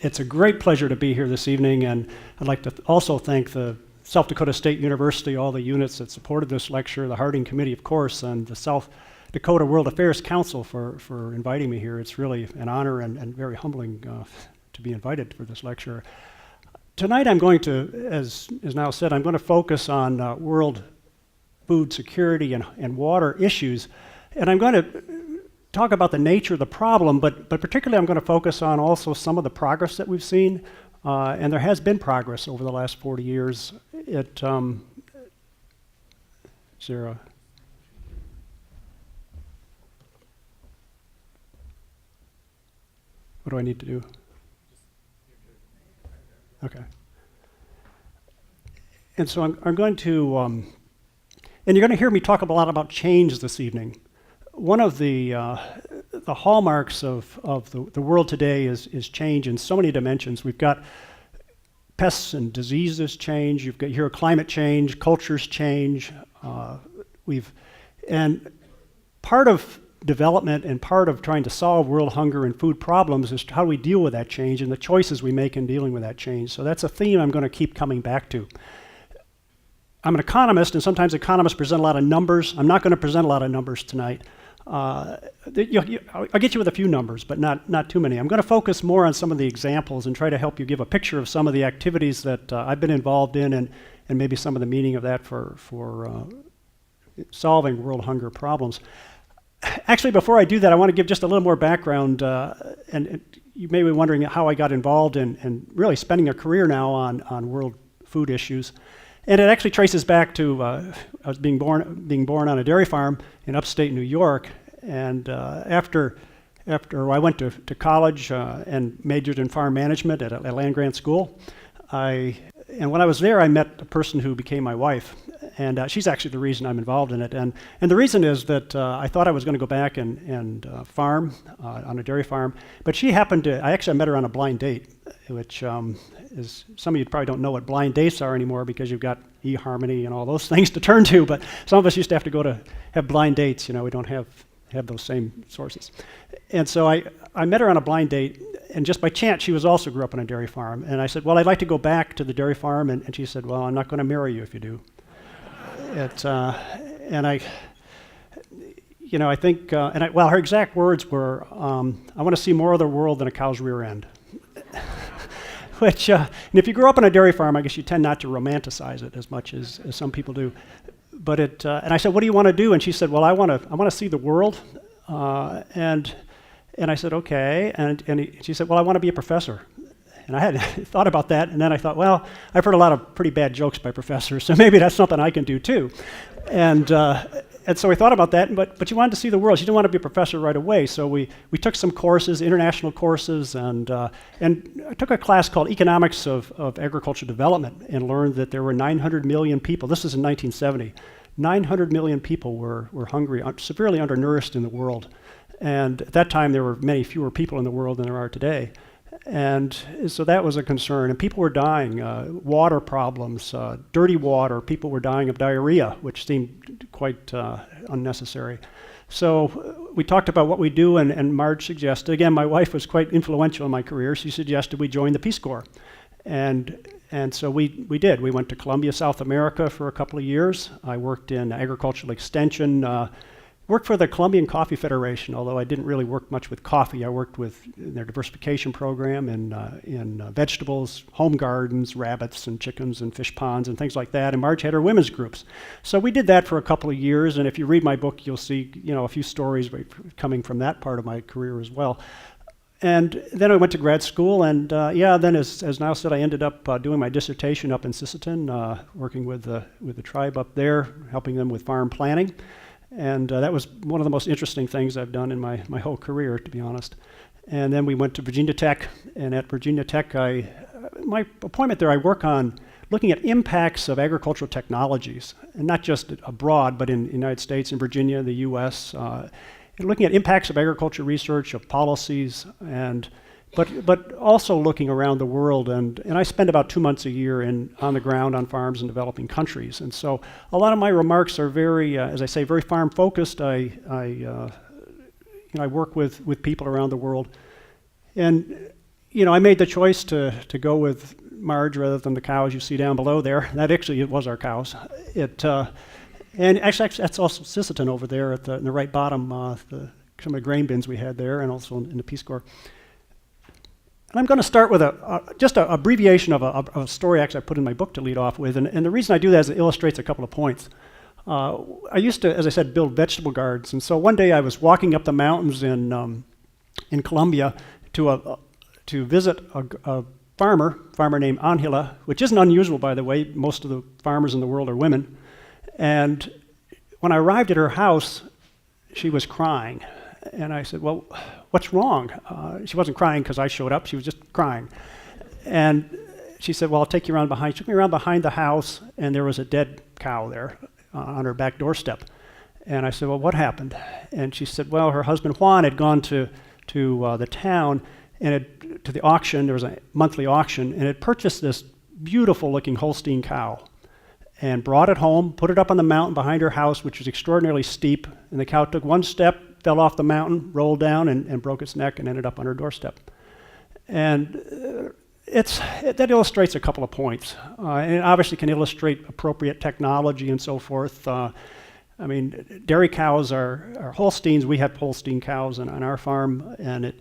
It's a great pleasure to be here this evening, and I'd like to also thank the South Dakota State University, all the units that supported this lecture, the Harding Committee, of course, and the South Dakota World Affairs Council for inviting me here. It's really an honor and very humbling to be invited for this lecture. Tonight I'm going to, as is now said, I'm going to focus on world food security and water issues, and I'm going to talk about the nature of the problem, but particularly I'm going to focus on also some of the progress that we've seen, and there has been progress over the last 40 years. Zero. What do I need to do? Okay. And so I'm going to, and you're going to hear me talk a lot about change this evening. One of the hallmarks of the world today is change in so many dimensions. We've got pests and diseases change. You've got here climate change, cultures change. And part of development and part of trying to solve world hunger and food problems is how we deal with that change and the choices we make in dealing with that change. So that's a theme I'm going to keep coming back to. I'm an economist, and sometimes economists present a lot of numbers. I'm not going to present a lot of numbers tonight. I'll get you with a few numbers, but not too many. I'm going to focus more on some of the examples and try to help you give a picture of some of the activities that I've been involved in and maybe some of the meaning of that for solving world hunger problems. Actually, before I do that, I want to give just a little more background, and you may be wondering how I got involved in really spending a career now on world food issues. And it actually traces back to I was being born on a dairy farm in upstate New York, and after I went to college and majored in farm management at a land-grant school, and when I was there, I met a person who became my wife, and she's actually the reason I'm involved in it. And the reason is that I thought I was going to go back and farm on a dairy farm, but she happened to. I met her on a blind date, which is some of you probably don't know what blind dates are anymore because you've got eHarmony and all those things to turn to. But some of us used to have to go to have blind dates. You know, we don't have those same sources. And so I met her on a blind date, and just by chance, she also grew up on a dairy farm. And I said, well, I'd like to go back to the dairy farm. And she said, well, I'm not going to marry you if you do. Her exact words were, I want to see more of the world than a cow's rear end. Which, and if you grew up on a dairy farm, I guess you tend not to romanticize it as much as some people do. But and I said, what do you want to do? And she said, well, I want to see the world. And I said, okay. And she said, well, I want to be a professor. And I had thought about that, and then I thought, well, I've heard a lot of pretty bad jokes by professors, so maybe that's something I can do too. And so we thought about that, but she wanted to see the world. She didn't want to be a professor right away, so we took some courses, international courses, and I took a class called Economics of Agricultural Development and learned that there were 900 million people. This is in 1970. 900 million people were hungry, severely undernourished in the world. And at that time, there were many fewer people in the world than there are today. And so that was a concern. And people were dying, water problems, dirty water. People were dying of diarrhea, which seemed quite unnecessary. So we talked about what we do, and Marge suggested, again, my wife was quite influential in my career. She suggested we join the Peace Corps. And so we did. We went to Colombia, South America for a couple of years. I worked in agricultural extension, worked for the Colombian Coffee Federation, although I didn't really work much with coffee. I worked with their diversification program in vegetables, home gardens, rabbits and chickens and fish ponds and things like that. And Marge had her women's groups. So we did that for a couple of years. And if you read my book, you'll see a few stories coming from that part of my career as well. And then I went to grad school, and then as Niall said, I ended up doing my dissertation up in Sisseton, working with the tribe up there, helping them with farm planning. And that was one of the most interesting things I've done in my whole career, to be honest. And then we went to Virginia Tech, and at Virginia Tech, my appointment there, I work on looking at impacts of agricultural technologies, and not just abroad, but in the United States, in Virginia, the US, and looking at impacts of agriculture research, of policies, but also looking around the world, and I spend about 2 months a year on the ground on farms in developing countries, and so a lot of my remarks are very, as I say, very farm focused. I work with people around the world, and I made the choice to go with Marge rather than the cows you see down below there. That actually it was our cows. And actually that's also Sisseton over there in the right bottom, some of the grain bins we had there, and also in the Peace Corps. And I'm going to start with just an abbreviation of a story actually I put in my book to lead off with. And the reason I do that is it illustrates a couple of points. I used to, as I said, build vegetable gardens. And so one day I was walking up the mountains in Colombia to visit a farmer named Angela, which isn't unusual, by the way. Most of the farmers in the world are women. And when I arrived at her house, she was crying. And I said, well, what's wrong? She wasn't crying because I showed up. She was just crying. And she said, well, I'll take you around behind. She took me around behind the house, and there was a dead cow there on her back doorstep. And I said, well, what happened? And she said, well, her husband Juan had gone to the town and to the auction. There was a monthly auction, and had purchased this beautiful-looking Holstein cow and brought it home, put it up on the mountain behind her house, which was extraordinarily steep. And the cow took one step, fell off the mountain, rolled down, and broke its neck and ended up on her doorstep. And that illustrates a couple of points. And it obviously can illustrate appropriate technology and so forth. Dairy cows are Holsteins. We have Holstein cows on our farm, and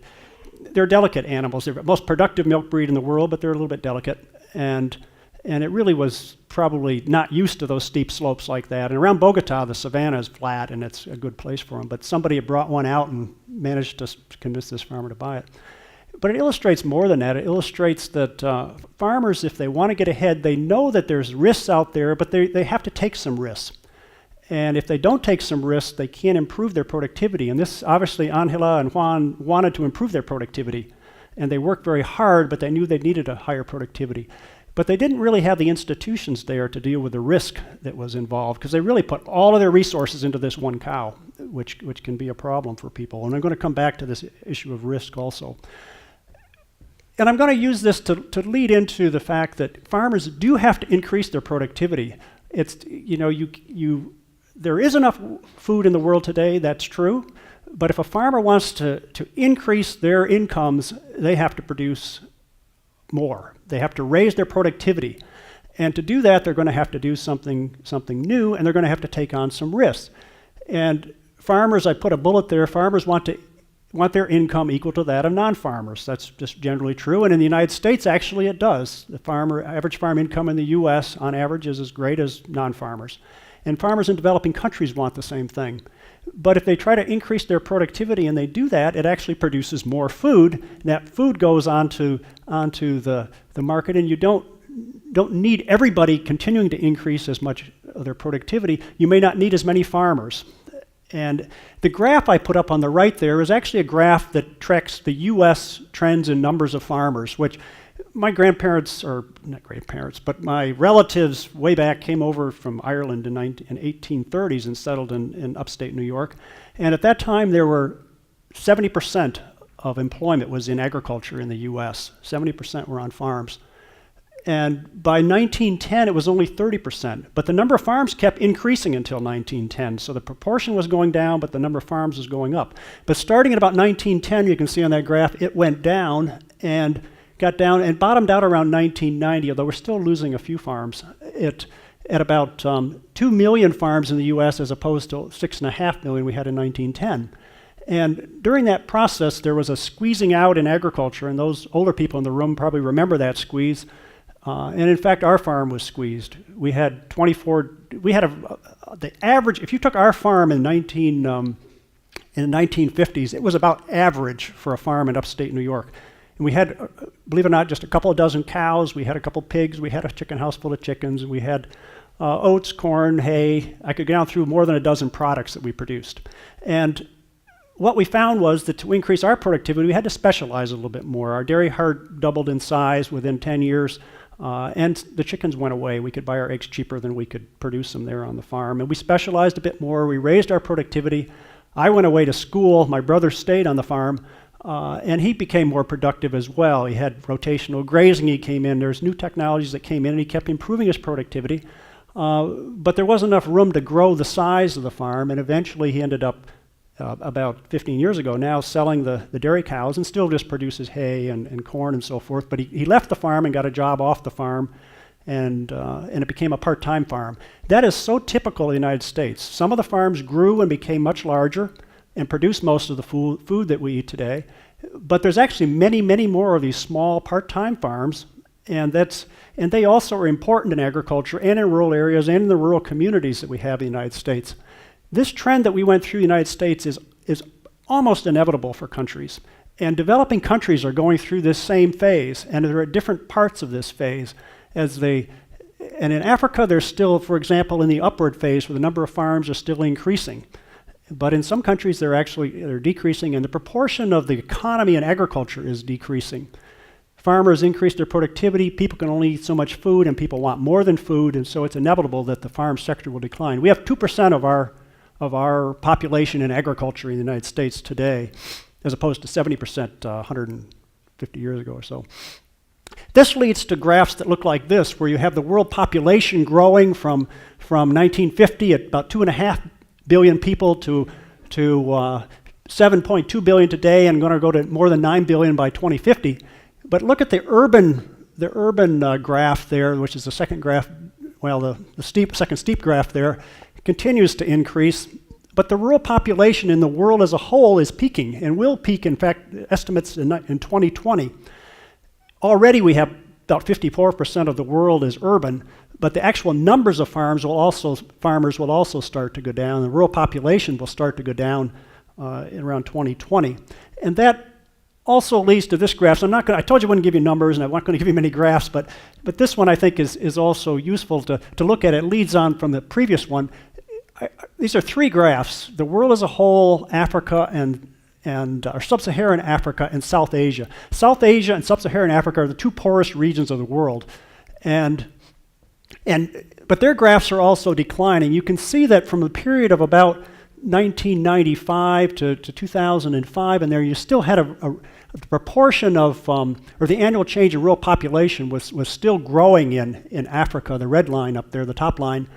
they're delicate animals. They're the most productive milk breed in the world, but they're a little bit delicate. And it really was probably not used to those steep slopes like that. And around Bogota, the savanna is flat, and it's a good place for them. But somebody had brought one out and managed to convince this farmer to buy it. But it illustrates more than that. It illustrates that farmers, if they want to get ahead, they know that there's risks out there, but they have to take some risks. And if they don't take some risks, they can't improve their productivity. And this, obviously, Angela and Juan wanted to improve their productivity. And they worked very hard, but they knew they needed a higher productivity. But they didn't really have the institutions there to deal with the risk that was involved, because they really put all of their resources into this one cow, which can be a problem for people. And I'm going to come back to this issue of risk also. And I'm going to use this to lead into the fact that farmers do have to increase their productivity. There is enough food in the world today, that's true. But if a farmer wants to increase their incomes, they have to produce more. They have to raise their productivity. And to do that, they're going to have to do something new, and they're going to have to take on some risks. And farmers, I put a bullet there, farmers want their income equal to that of non-farmers. That's just generally true. And in the United States, actually, it does. The average farm income in the US, on average, is as great as non-farmers. And farmers in developing countries want the same thing. But if they try to increase their productivity and they do that, it actually produces more food. And that food goes onto the market, and you don't need everybody continuing to increase as much of their productivity. You may not need as many farmers. And the graph I put up on the right there is actually a graph that tracks the US trends in numbers of farmers, which my grandparents, or not grandparents, but my relatives way back came over from Ireland in 1830s and settled in upstate New York. And at that time, there were 70% of employment was in agriculture in the US. 70% were on farms. And by 1910, it was only 30%. But the number of farms kept increasing until 1910. So the proportion was going down, but the number of farms was going up. But starting at about 1910, you can see on that graph, it went down and got down and bottomed out around 1990, although we're still losing a few farms. At about 2 million farms in the US as opposed to 6.5 million we had in 1910. And during that process, there was a squeezing out in agriculture, and those older people in the room probably remember that squeeze. And in fact, our farm was squeezed. We had the average, if you took our farm in the 1950s, it was about average for a farm in upstate New York. And we had, believe it or not, just a couple of dozen cows, we had a couple pigs, we had a chicken house full of chickens, and we had oats, corn, hay. I could go down through more than a dozen products that we produced. And what we found was that to increase our productivity, we had to specialize a little bit more. Our dairy herd doubled in size within 10 years, and the chickens went away. We could buy our eggs cheaper than we could produce them there on the farm. And we specialized a bit more. We raised our productivity. I went away to school. My brother stayed on the farm. And he became more productive as well. He had rotational grazing. He came in. There's new technologies that came in, and he kept improving his productivity. But there wasn't enough room to grow the size of the farm, and eventually he ended up about 15 years ago, now selling the dairy cows, and still just produces hay and corn and so forth. But he left the farm and got a job off the farm, and it became a part-time farm. That is so typical of the United States. Some of the farms grew and became much larger and produced most of the food that we eat today. But there's actually many, many more of these small part-time farms, and they also are important in agriculture and in rural areas and in the rural communities that we have in the United States. This trend that we went through the United States is almost inevitable for countries. And developing countries are going through this same phase, and they're at different parts of this phase. And in Africa, they're still, for example, in the upward phase where the number of farms are still increasing. But in some countries, they're decreasing, and the proportion of the economy and agriculture is decreasing. Farmers increase their productivity, people can only eat so much food, and people want more than food, and so it's inevitable that the farm sector will decline. We have 2% of our population in agriculture in the United States today, as opposed to 70% 150 years ago or so. This leads to graphs that look like this, where you have the world population growing from 1950 at about 2.5 billion people to 7.2 billion today, and going to go to more than 9 billion by 2050. But look at the urban graph there, which is the second graph. Well, the second steep graph there continues to increase. But the rural population in the world as a whole is peaking, and will peak. In fact, estimates in 2020. Already we have about 54% of the world is urban, but the actual numbers of farmers will also start to go down. The rural population will start to go down in around 2020. And that also leads to this graph. So I told you I wouldn't give you numbers, and I'm not going to give you many graphs, but this one I think is also useful to look at. It leads on from the previous one. These are three graphs: the world as a whole, Africa, or Sub-Saharan Africa, and South Asia. South Asia and Sub-Saharan Africa are the two poorest regions of the world. But their graphs are also declining. You can see that from the period of about 1995 to 2005, and there you still had the proportion of, or the annual change in rural population was still growing in Africa, the red line up there, the top line.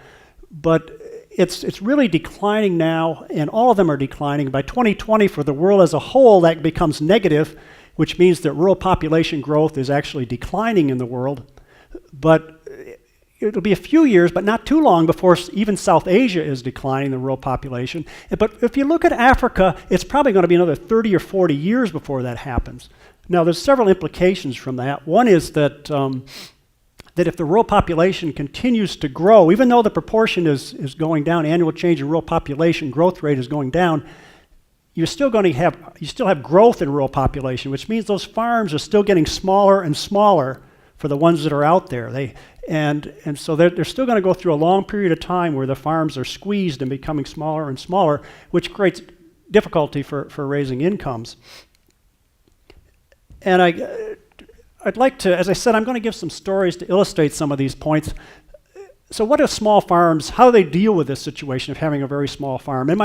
But it's really declining now, and all of them are declining. By 2020, for the world as a whole, that becomes negative, which means that rural population growth is actually declining in the world. But it'll be a few years, but not too long, before even South Asia is declining, the rural population. But if you look at Africa, it's probably going to be another 30 or 40 years before that happens. Now, there's several implications from that. One is that if the rural population continues to grow, even though the proportion is going down, annual change in rural population growth rate is going down, you still have growth in rural population, which means those farms are still getting smaller and smaller for the ones that are out there. And so they're still going to go through a long period of time where the farms are squeezed and becoming smaller and smaller, which creates difficulty for raising incomes. And I'd like to, as I said, I'm going to give some stories to illustrate some of these points. So what are small farms? How do they deal with this situation of having a very small farm? And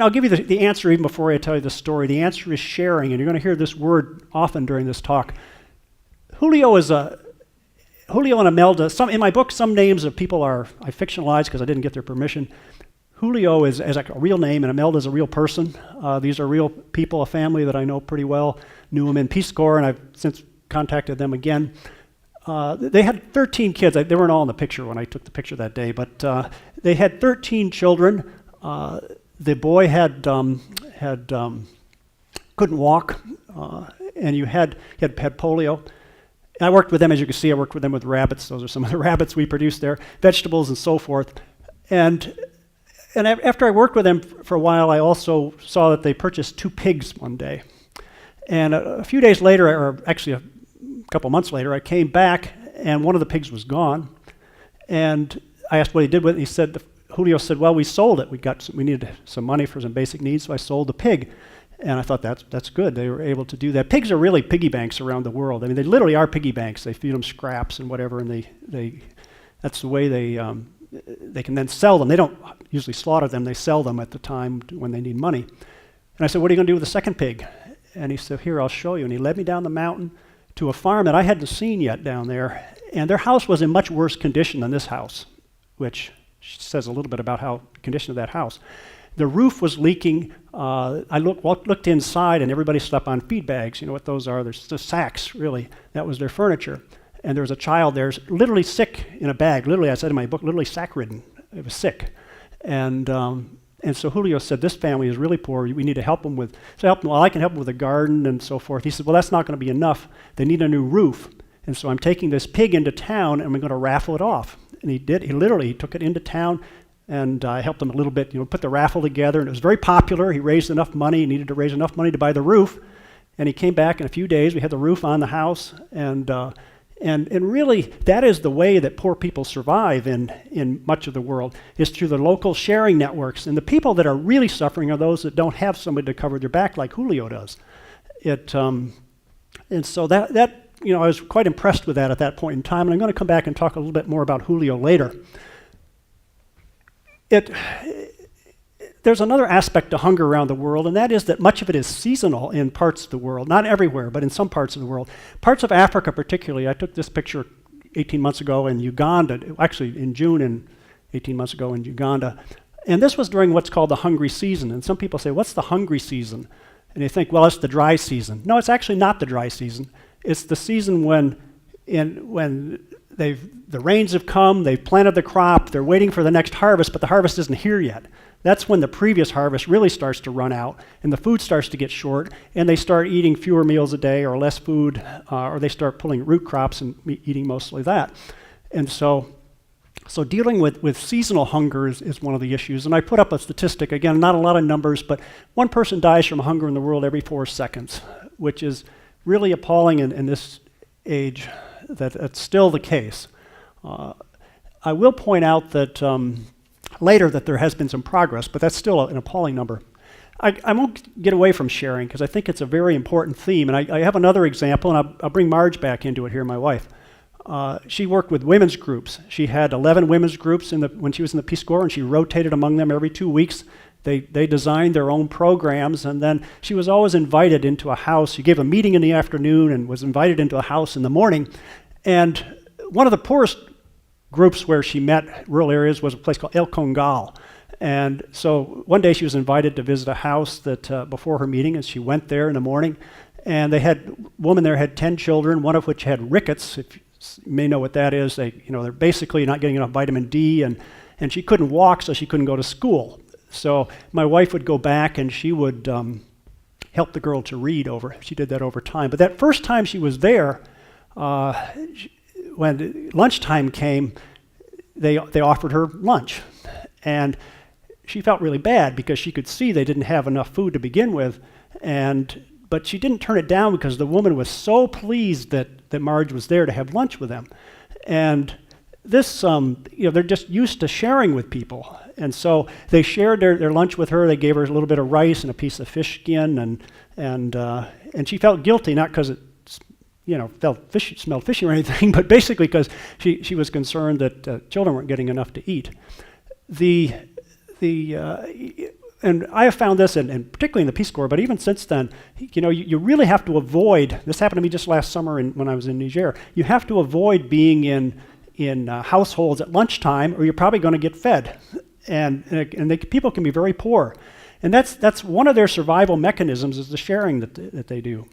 I'll give you the answer even before I tell you the story. The answer is sharing, and you're going to hear this word often during this talk. Julio and Imelda, in my book, some names of people I fictionalized because I didn't get their permission. Julio is like a real name, and Imelda is a real person. These are real people, a family that I know pretty well. Knew them in Peace Corps, and I've since contacted them again. They had 13 kids. They weren't all in the picture when I took the picture that day, but they had 13 children. The boy couldn't walk, and he had polio. And I worked with them, as you can see. I worked with them with rabbits. Those are some of the rabbits we produced there, vegetables and so forth. And after I worked with them for a while, I also saw that they purchased 2 pigs one day. And a few days later, or actually a couple months later, I came back, and one of the pigs was gone. And I asked what he did with it. Julio said, well, we sold it. We needed some money for some basic needs, so I sold the pig. And I thought that's good. They were able to do that. Pigs are really piggy banks around the world. I mean, they literally are piggy banks. They feed them scraps and whatever, and that's the way they can then sell them. They don't usually slaughter them. They sell them at the time when they need money. And I said, what are you going to do with the second pig? And he said, here, I'll show you. And he led me down the mountain to a farm that I hadn't seen yet down there. And their house was in much worse condition than this house, which says a little bit about the condition of that house. The roof was leaking. I looked inside, and everybody slept on feed bags. You know what those are? They're just sacks, really. That was their furniture. And there was a child there, literally sick in a bag. Literally, I said in my book, literally sack-ridden. It was sick. And so Julio said, this family is really poor. We need to help them with, so well, I can help them with a garden and so forth. He said, well, that's not going to be enough. They need a new roof. And so I'm taking this pig into town, and we're going to raffle it off. And he did. He literally took it into town, and I helped him a little bit, put the raffle together. And it was very popular. He raised enough money. He needed to raise enough money to buy the roof. And he came back in a few days. We had the roof on the house. And really, that is the way that poor people survive in much of the world, is through the local sharing networks. And the people that are really suffering are those that don't have somebody to cover their back like Julio does. And so that I was quite impressed with that at that point in time. And I'm going to come back and talk a little bit more about Julio later. There's another aspect to hunger around the world, and that is that much of it is seasonal in parts of the world. Not everywhere, but in some parts of the world. Parts of Africa particularly. I took this picture 18 months ago in Uganda, actually in June and 18 months ago in Uganda. And this was during what's called the hungry season. And some people say, what's the hungry season? And you think, well, it's the dry season. No, it's actually not the dry season. It's the season when the rains have come, they've planted the crop, they're waiting for the next harvest, but the harvest isn't here yet. That's when the previous harvest really starts to run out, and the food starts to get short, and they start eating fewer meals a day or less food, or they start pulling root crops and eating mostly that. And so dealing with seasonal hunger is one of the issues. And I put up a statistic, again, not a lot of numbers, but one person dies from hunger in the world every 4 seconds, which is really appalling in this age that it's still the case. I will point out that later that there has been some progress, but that's still an appalling number. I won't get away from sharing because I think it's a very important theme. And I have another example, and I'll bring Marge back into it here, my wife. She worked with women's groups. She had 11 women's groups when she was in the Peace Corps, and she rotated among them every 2 weeks. They designed their own programs, and then she was always invited into a house. She gave a meeting in the afternoon and was invited into a house in the morning. And one of the poorest groups where she met rural areas was a place called El Congal. And so one day she was invited to visit a house that before her meeting, and she went there in the morning. And woman there had 10 children, one of which had rickets. If you may know what that is, they're basically not getting enough vitamin D, and she couldn't walk, so she couldn't go to school. So my wife would go back and she would help the girl to read she did that over time. But that first time she was there, when lunchtime came, they offered her lunch. And she felt really bad because she could see they didn't have enough food to begin with. But she didn't turn it down because the woman was so pleased that Marge was there to have lunch with them. And this, they're just used to sharing with people. And so they shared their lunch with her. They gave her a little bit of rice and a piece of fish skin, and she felt guilty, not because it, smelled fishy or anything, but basically because she was concerned that children weren't getting enough to eat. And I have found this, and particularly in the Peace Corps, but even since then, you really have to avoid. This happened to me just last summer when I was in Niger. You have to avoid being in households at lunchtime, or you're probably going to get fed. And people can be very poor, and that's one of their survival mechanisms is the sharing that they do.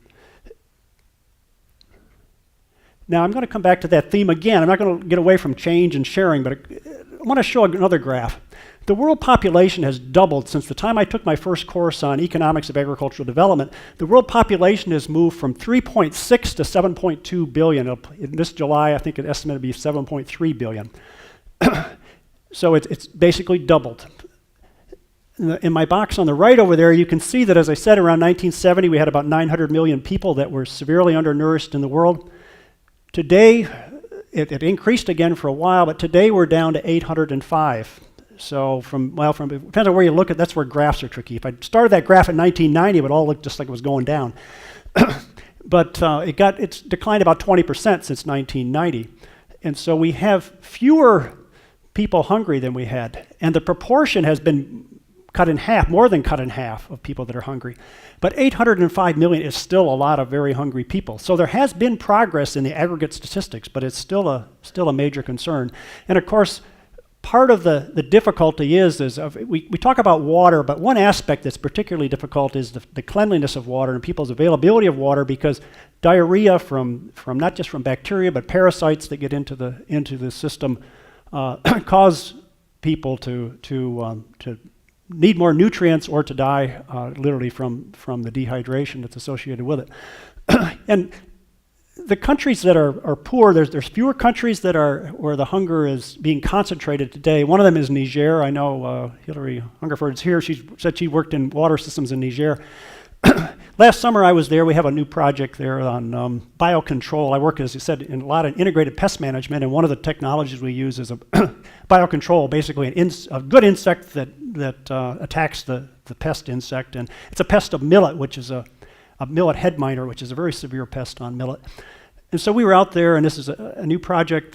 Now I'm going to come back to that theme again. I'm not going to get away from change and sharing, but I want to show another graph. The world population has doubled since the time I took my first course on economics of agricultural development. The world population has moved from 3.6 to 7.2 billion. In this July, I think it's estimated to be 7.3 billion. So it's basically doubled. In my box on the right over there, you can see that, as I said, around 1970, we had about 900 million people that were severely undernourished in the world. Today, it increased again for a while, but today we're down to 805. So depends on where you look at, that's where graphs are tricky. If I started that graph in 1990, it would all look just like it was going down. But it's declined about 20% since 1990. And so we have fewer people hungry than we had. And the proportion has been cut in half, more than cut in half of people that are hungry. But 805 million is still a lot of very hungry people. So there has been progress in the aggregate statistics, but it's still a major concern. And of course, part of the difficulty is we talk about water, but one aspect that's particularly difficult is the cleanliness of water and people's availability of water, because diarrhea from not just from bacteria but parasites that get into the system cause people to need more nutrients or to die literally from the dehydration that's associated with it. And the countries that are poor, there's fewer countries that are where the hunger is being concentrated today. One of them is Niger. I know Hillary Hungerford's here. She said she worked in water systems in Niger. Last summer I was there. We have a new project there on biocontrol. I work, as I said, in a lot of integrated pest management, and one of the technologies we use is a biocontrol, basically a good insect that attacks the pest insect. And it's a pest of millet, which is a millet head miner, which is a very severe pest on millet. And so we were out there, and this is a new project.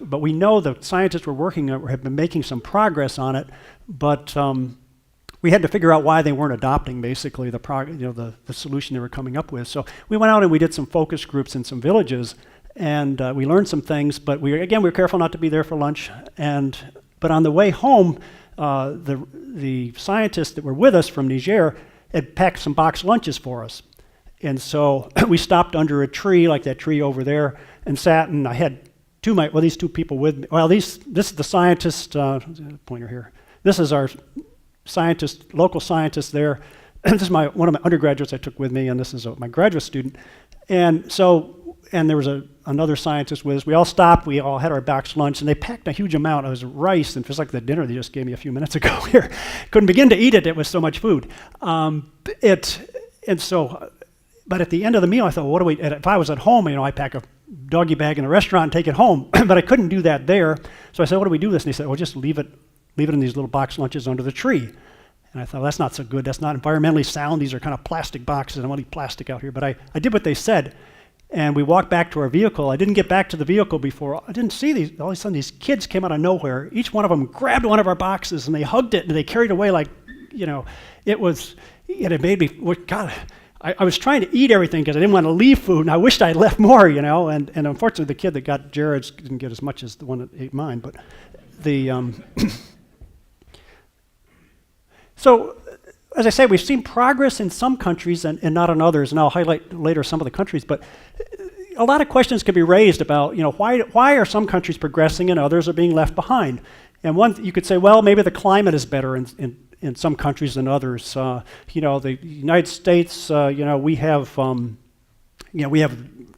But we know the scientists we're working on have been making some progress on it, but we had to figure out why they weren't adopting basically the solution they were coming up with. So we went out and we did some focus groups in some villages, and we learned some things. But we were careful not to be there for lunch. But on the way home, the scientists that were with us from Niger had packed some box lunches for us. And so we stopped under a tree, like that tree over there, and sat, and I had these two people with me. Well, this is the scientist, pointer here. This is our scientist, local scientist there. This is one of my undergraduates I took with me, and this is my graduate student. And there was another scientist with us. We all stopped, we all had our box lunch, and they packed a huge amount. It was rice, and just like the dinner they just gave me a few minutes ago here. Couldn't begin to eat it, it was so much food. But at the end of the meal, I thought, well, if I was at home, I'd pack a doggy bag in a restaurant and take it home. But I couldn't do that there. So I said, what do we do this? And he said, well, just leave it in these little box lunches under the tree. And I thought, well, that's not so good. That's not environmentally sound. These are kind of plastic boxes. I don't want to eat plastic out here. But I did what they said. And we walked back to our vehicle. I didn't get back to the vehicle before. I didn't see these. All of a sudden, these kids came out of nowhere. Each one of them grabbed one of our boxes, and they hugged it, and they carried it away like, it made me, God, I was trying to eat everything because I didn't want to leave food, and I wished I'd left more, and unfortunately the kid that got Jared's didn't get as much as the one that ate mine, but so, as I say, we've seen progress in some countries and not in others, and I'll highlight later some of the countries, but a lot of questions can be raised about, why are some countries progressing and others are being left behind? And one, you could say, well, maybe the climate is better in some countries than others. The United States, we have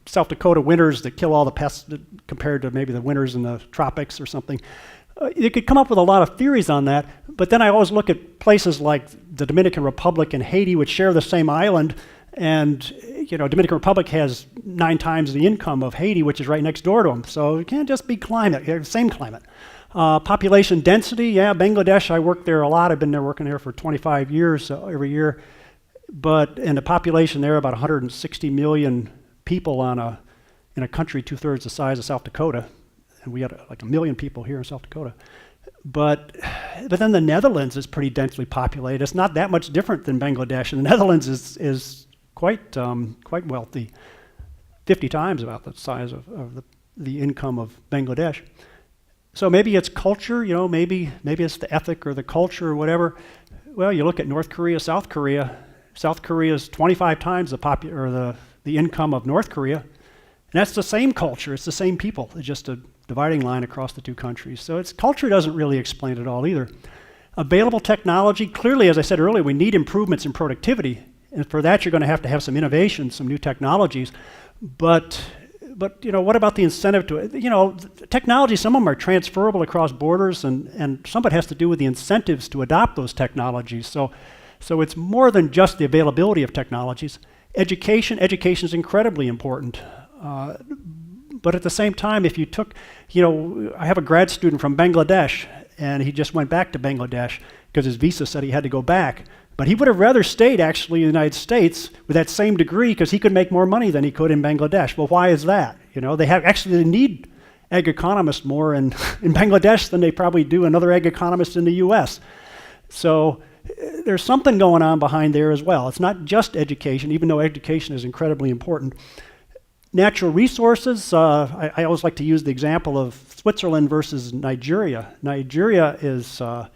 South Dakota winters that kill all the pests compared to maybe the winters in the tropics or something. You could come up with a lot of theories on that, but then I always look at places like the Dominican Republic and Haiti, which share the same island, and Dominican Republic has 9 times the income of Haiti, which is right next door to them. So it can't just be climate, same climate. Population density, Bangladesh, I work there a lot. I've been there working there for 25 years every year. And the population there, about 160 million people in a country 2/3 the size of South Dakota. And we had like 1 million people here in South Dakota. But then the Netherlands is pretty densely populated. It's not that much different than Bangladesh. And the Netherlands is quite wealthy, 50 times about the size of the income of Bangladesh. So maybe it's culture, maybe it's the ethic or the culture or whatever. Well, you look at North Korea, South Korea. South Korea is 25 times the income of North Korea. And that's the same culture, it's the same people. It's just a dividing line across the two countries. So culture doesn't really explain it all either. Available technology, clearly, as I said earlier, we need improvements in productivity. And for that, you're going to have some innovation, some new technologies. But what about the incentive to it? Technology, some of them are transferable across borders, and some of it has to do with the incentives to adopt those technologies. So it's more than just the availability of technologies. Education is incredibly important. But at the same time, if you took, I have a grad student from Bangladesh, and he just went back to Bangladesh because his visa said he had to go back. But he would have rather stayed actually in the United States with that same degree because he could make more money than he could in Bangladesh. Well, why is that? They need ag economists more in Bangladesh than they probably do another ag economist in the US. So there's something going on behind there as well. It's not just education, even though education is incredibly important. Natural resources, I always like to use the example of Switzerland versus Nigeria. Nigeria has a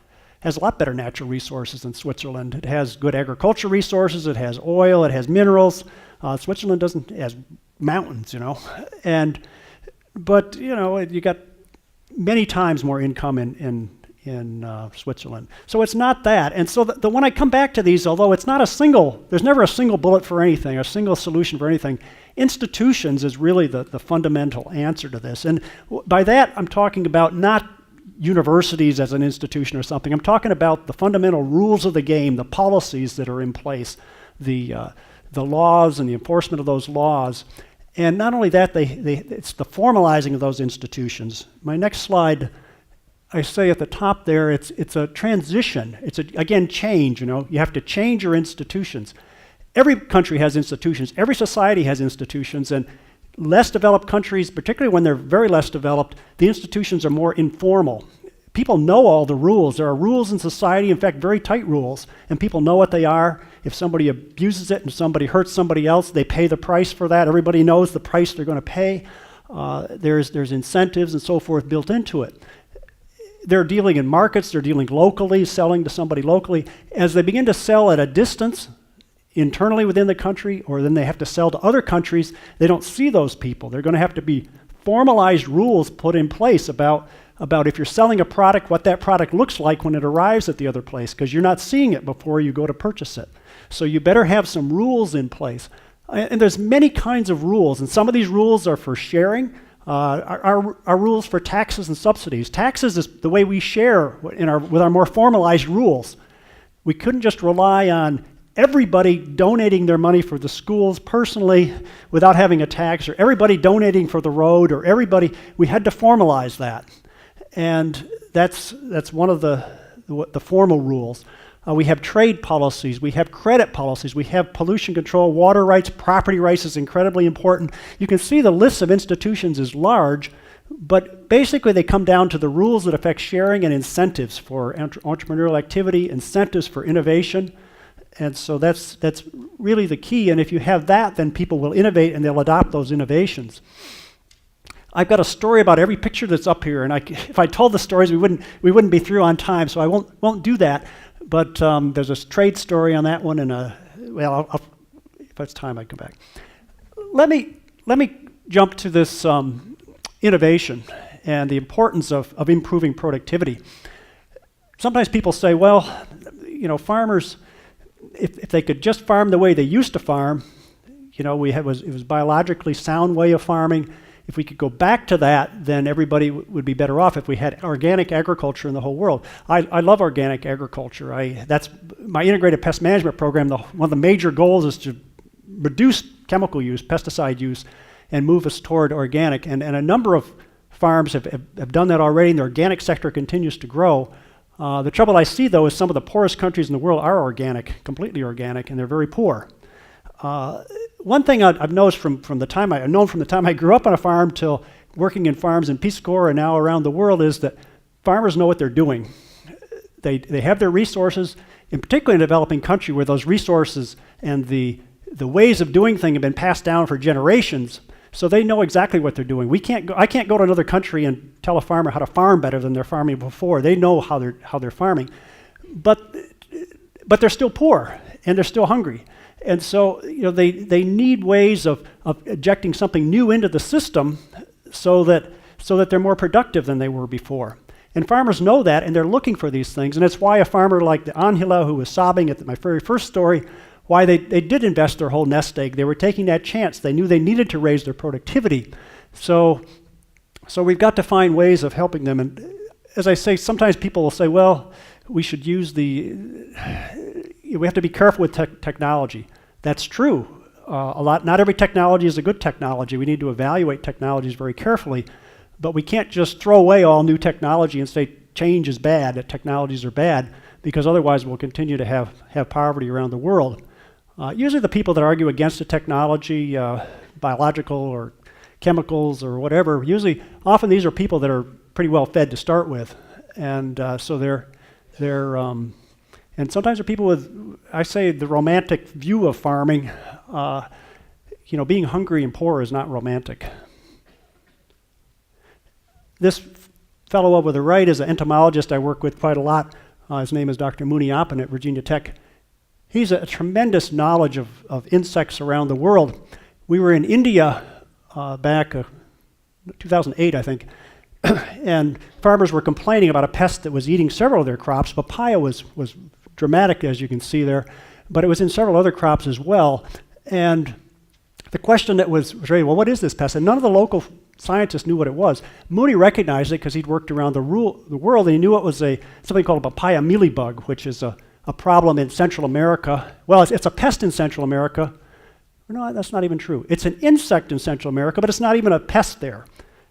lot better natural resources than Switzerland. It has good agriculture resources, it has oil, it has minerals. Switzerland doesn't, it has mountains, but you got many times more income in Switzerland. So it's not that. And so when I come back to these, although it's not there's never a single bullet for anything, a single solution for anything, institutions is really the fundamental answer to this. And by that, I'm talking about not universities as an institution or something. I'm talking about the fundamental rules of the game, the policies that are in place, the laws and the enforcement of those laws. And not only that, it's the formalizing of those institutions. My next slide, I say at the top there, it's a transition. It's again change. You have to change your institutions. Every country has institutions. Every society has institutions, and less developed countries, particularly when they're very less developed, the institutions are more informal. People know all the rules. There are rules in society, in fact, very tight rules, and people know what they are. If somebody abuses it and somebody hurts somebody else, they pay the price for that. Everybody knows the price they're going to pay. There's incentives and so forth built into it. They're dealing in markets, they're dealing locally, selling to somebody locally. As they begin to sell at a distance, internally within the country, or then they have to sell to other countries, they don't see those people. They're going to have to be formalized rules put in place about if you're selling a product, what that product looks like when it arrives at the other place, because you're not seeing it before you go to purchase it. So you better have some rules in place. And there's many kinds of rules, and some of these rules are for sharing. Our rules for taxes and subsidies. Taxes is the way we share with our more formalized rules. We couldn't just rely on everybody donating their money for the schools personally without having a tax, or everybody donating for the road, or everybody. We had to formalize that, and that's one of the formal rules. We have trade policies, we have credit policies, we have pollution control, water rights, property rights is incredibly important. You can see the list of institutions is large, but basically they come down to the rules that affect sharing and incentives for entrepreneurial activity, incentives for innovation. And so that's really the key. And if you have that, then people will innovate and they'll adopt those innovations. I've got a story about every picture that's up here, and if I told the stories, we wouldn't be through on time, so I won't do that. But there's a trade story on that one, and if it's time, I'd come back. Let me jump to this innovation and the importance of improving productivity. Sometimes people say, well, farmers, if they could just farm the way they used to farm, it was biologically sound way of farming. If we could go back to that, then everybody would be better off if we had organic agriculture in the whole world. I love organic agriculture. That's my integrated pest management program. One of the major goals is to reduce chemical use, pesticide use, and move us toward organic. And a number of farms have done that already, and the organic sector continues to grow. The trouble I see, though, is some of the poorest countries in the world are organic, completely organic, and they're very poor. One thing I've noticed from the time I grew up on a farm till working in farms in Peace Corps and now around the world is that farmers know what they're doing. They have their resources, in particular in a developing country where those resources and the ways of doing things have been passed down for generations, so they know exactly what they're doing. I can't go to another country and tell a farmer how to farm better than they're farming before. They know how they're farming, but they're still poor and they're still hungry. And so, they need ways of injecting something new into the system so that they're more productive than they were before. And farmers know that, and they're looking for these things. And it's why a farmer like the Angela, who was sobbing at my very first story, why they did invest their whole nest egg. They were taking that chance. They knew they needed to raise their productivity. So we've got to find ways of helping them. And as I say, sometimes people will say, well, we should use we have to be careful with technology. That's true. Not every technology is a good technology. We need to evaluate technologies very carefully, but we can't just throw away all new technology and say change is bad, that technologies are bad, because otherwise we'll continue to have poverty around the world. Usually the people that argue against the technology, biological or chemicals or whatever, often these are people that are pretty well fed to start with, and so they're and sometimes there are people with, I say, the romantic view of farming. being hungry and poor is not romantic. This fellow over the right is an entomologist I work with quite a lot. His name is Dr. Muniappan at Virginia Tech. He's a tremendous knowledge of insects around the world. We were in India back 2008, I think, and farmers were complaining about a pest that was eating several of their crops. Papaya was dramatic, as you can see there, but it was in several other crops as well. And the question that was raised, well, what is this pest? And none of the local scientists knew what it was. Mooney recognized it because he'd worked around the world, and he knew it was something called a papaya mealybug, which is a problem in Central America. Well, it's a pest in Central America. No, that's not even true. It's an insect in Central America, but it's not even a pest there.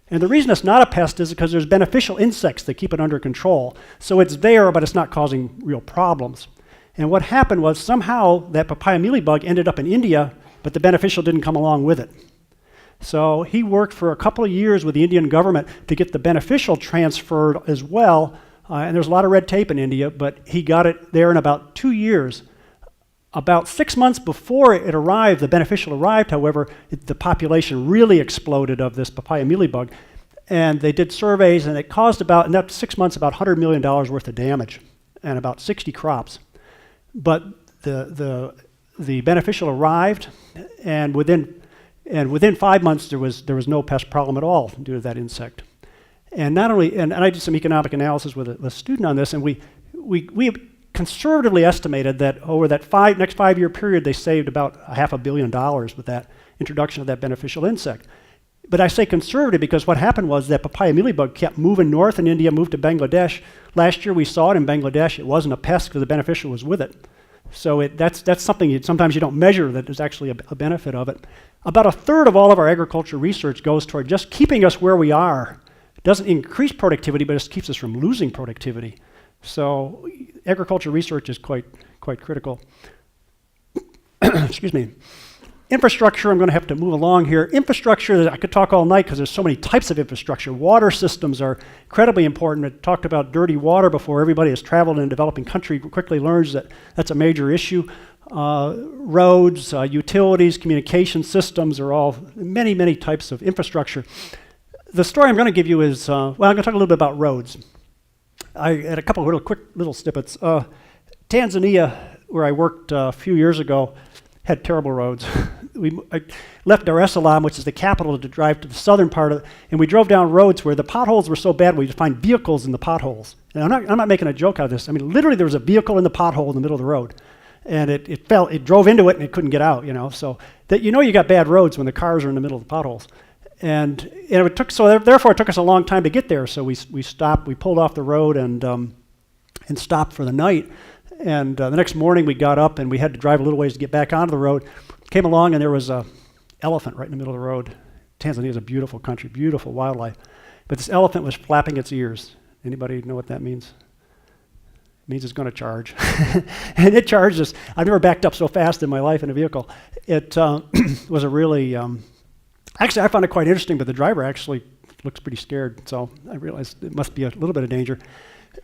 And the reason it's not a pest is because there's beneficial insects that keep it under control. So it's there, but it's not causing real problems. And what happened was somehow that papaya mealybug ended up in India, but the beneficial didn't come along with it. So he worked for a couple of years with the Indian government to get the beneficial transferred as well. And there's a lot of red tape in India, but he got it there in about 2 years. About 6 months before it arrived, the beneficial arrived, however, the population really exploded of this papaya mealybug. And they did surveys, and it caused in that 6 months, about $100 million worth of damage and about 60 crops. But the beneficial arrived, and within 5 months, there was no pest problem at all due to that insect. And not only, and I did some economic analysis with a student on this, and we conservatively estimated that over that next 5-year period, they saved about $500 million with that introduction of that beneficial insect. But I say conservative because what happened was that papaya mealybug kept moving north in India, moved to Bangladesh. Last year we saw it in Bangladesh. It wasn't a pest because the beneficial was with it. So that's something sometimes you don't measure that there's actually a benefit of it. About a third of all of our agriculture research goes toward just keeping us where we are. It doesn't increase productivity, but it keeps us from losing productivity. So agriculture research is quite critical. Excuse me. Infrastructure, I'm going to have to move along here. Infrastructure, I could talk all night because there's so many types of infrastructure. Water systems are incredibly important. I talked about dirty water before. Everybody has traveled in a developing country quickly learns that that's a major issue. Roads, utilities, communication systems are all many types of infrastructure. The story I'm going to give you is, I'm going to talk a little bit about roads. I had a couple of quick little snippets. Tanzania, where I worked a few years ago, had terrible roads. I left Dar es Salaam, which is the capital, to drive to the southern part of it, and we drove down roads where the potholes were so bad we'd find vehicles in the potholes. And I'm not making a joke out of this. I mean, literally there was a vehicle in the pothole in the middle of the road, and it drove into it and it couldn't get out, So that you got bad roads when the cars are in the middle of the potholes. And therefore it took us a long time to get there. So we stopped, we pulled off the road and stopped for the night. And the next morning we got up and we had to drive a little ways to get back onto the road. Came along and there was an elephant right in the middle of the road. Tanzania is a beautiful country, beautiful wildlife. But this elephant was flapping its ears. Anybody know what that means? It means it's going to charge. And it charged us. I've never backed up so fast in my life in a vehicle. It was a really, actually I found it quite interesting, but the driver actually looks pretty scared. So I realized it must be a little bit of danger.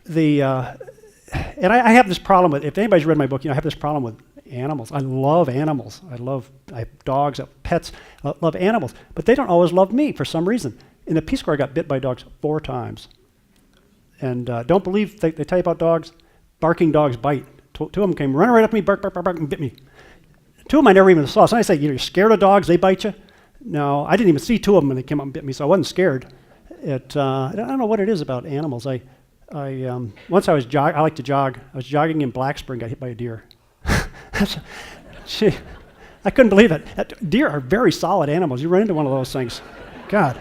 And I have this problem with, if anybody's read my book, I have this problem with animals. I love animals. I have dogs, I have pets, I love animals. But they don't always love me for some reason. In the Peace Corps, I got bit by dogs 4 times. And don't believe they tell you about dogs. Barking dogs bite. 2 of them came running right up to me, bark, and bit me. 2 of them I never even saw. Somebody say, you're scared of dogs, they bite you? No, I didn't even see 2 of them when they came up and bit me, so I wasn't scared. I don't know what it is about animals. Once I like to jog. I was jogging in Blacksburg, got hit by a deer. I couldn't believe it. Deer are very solid animals. You run into one of those things. God.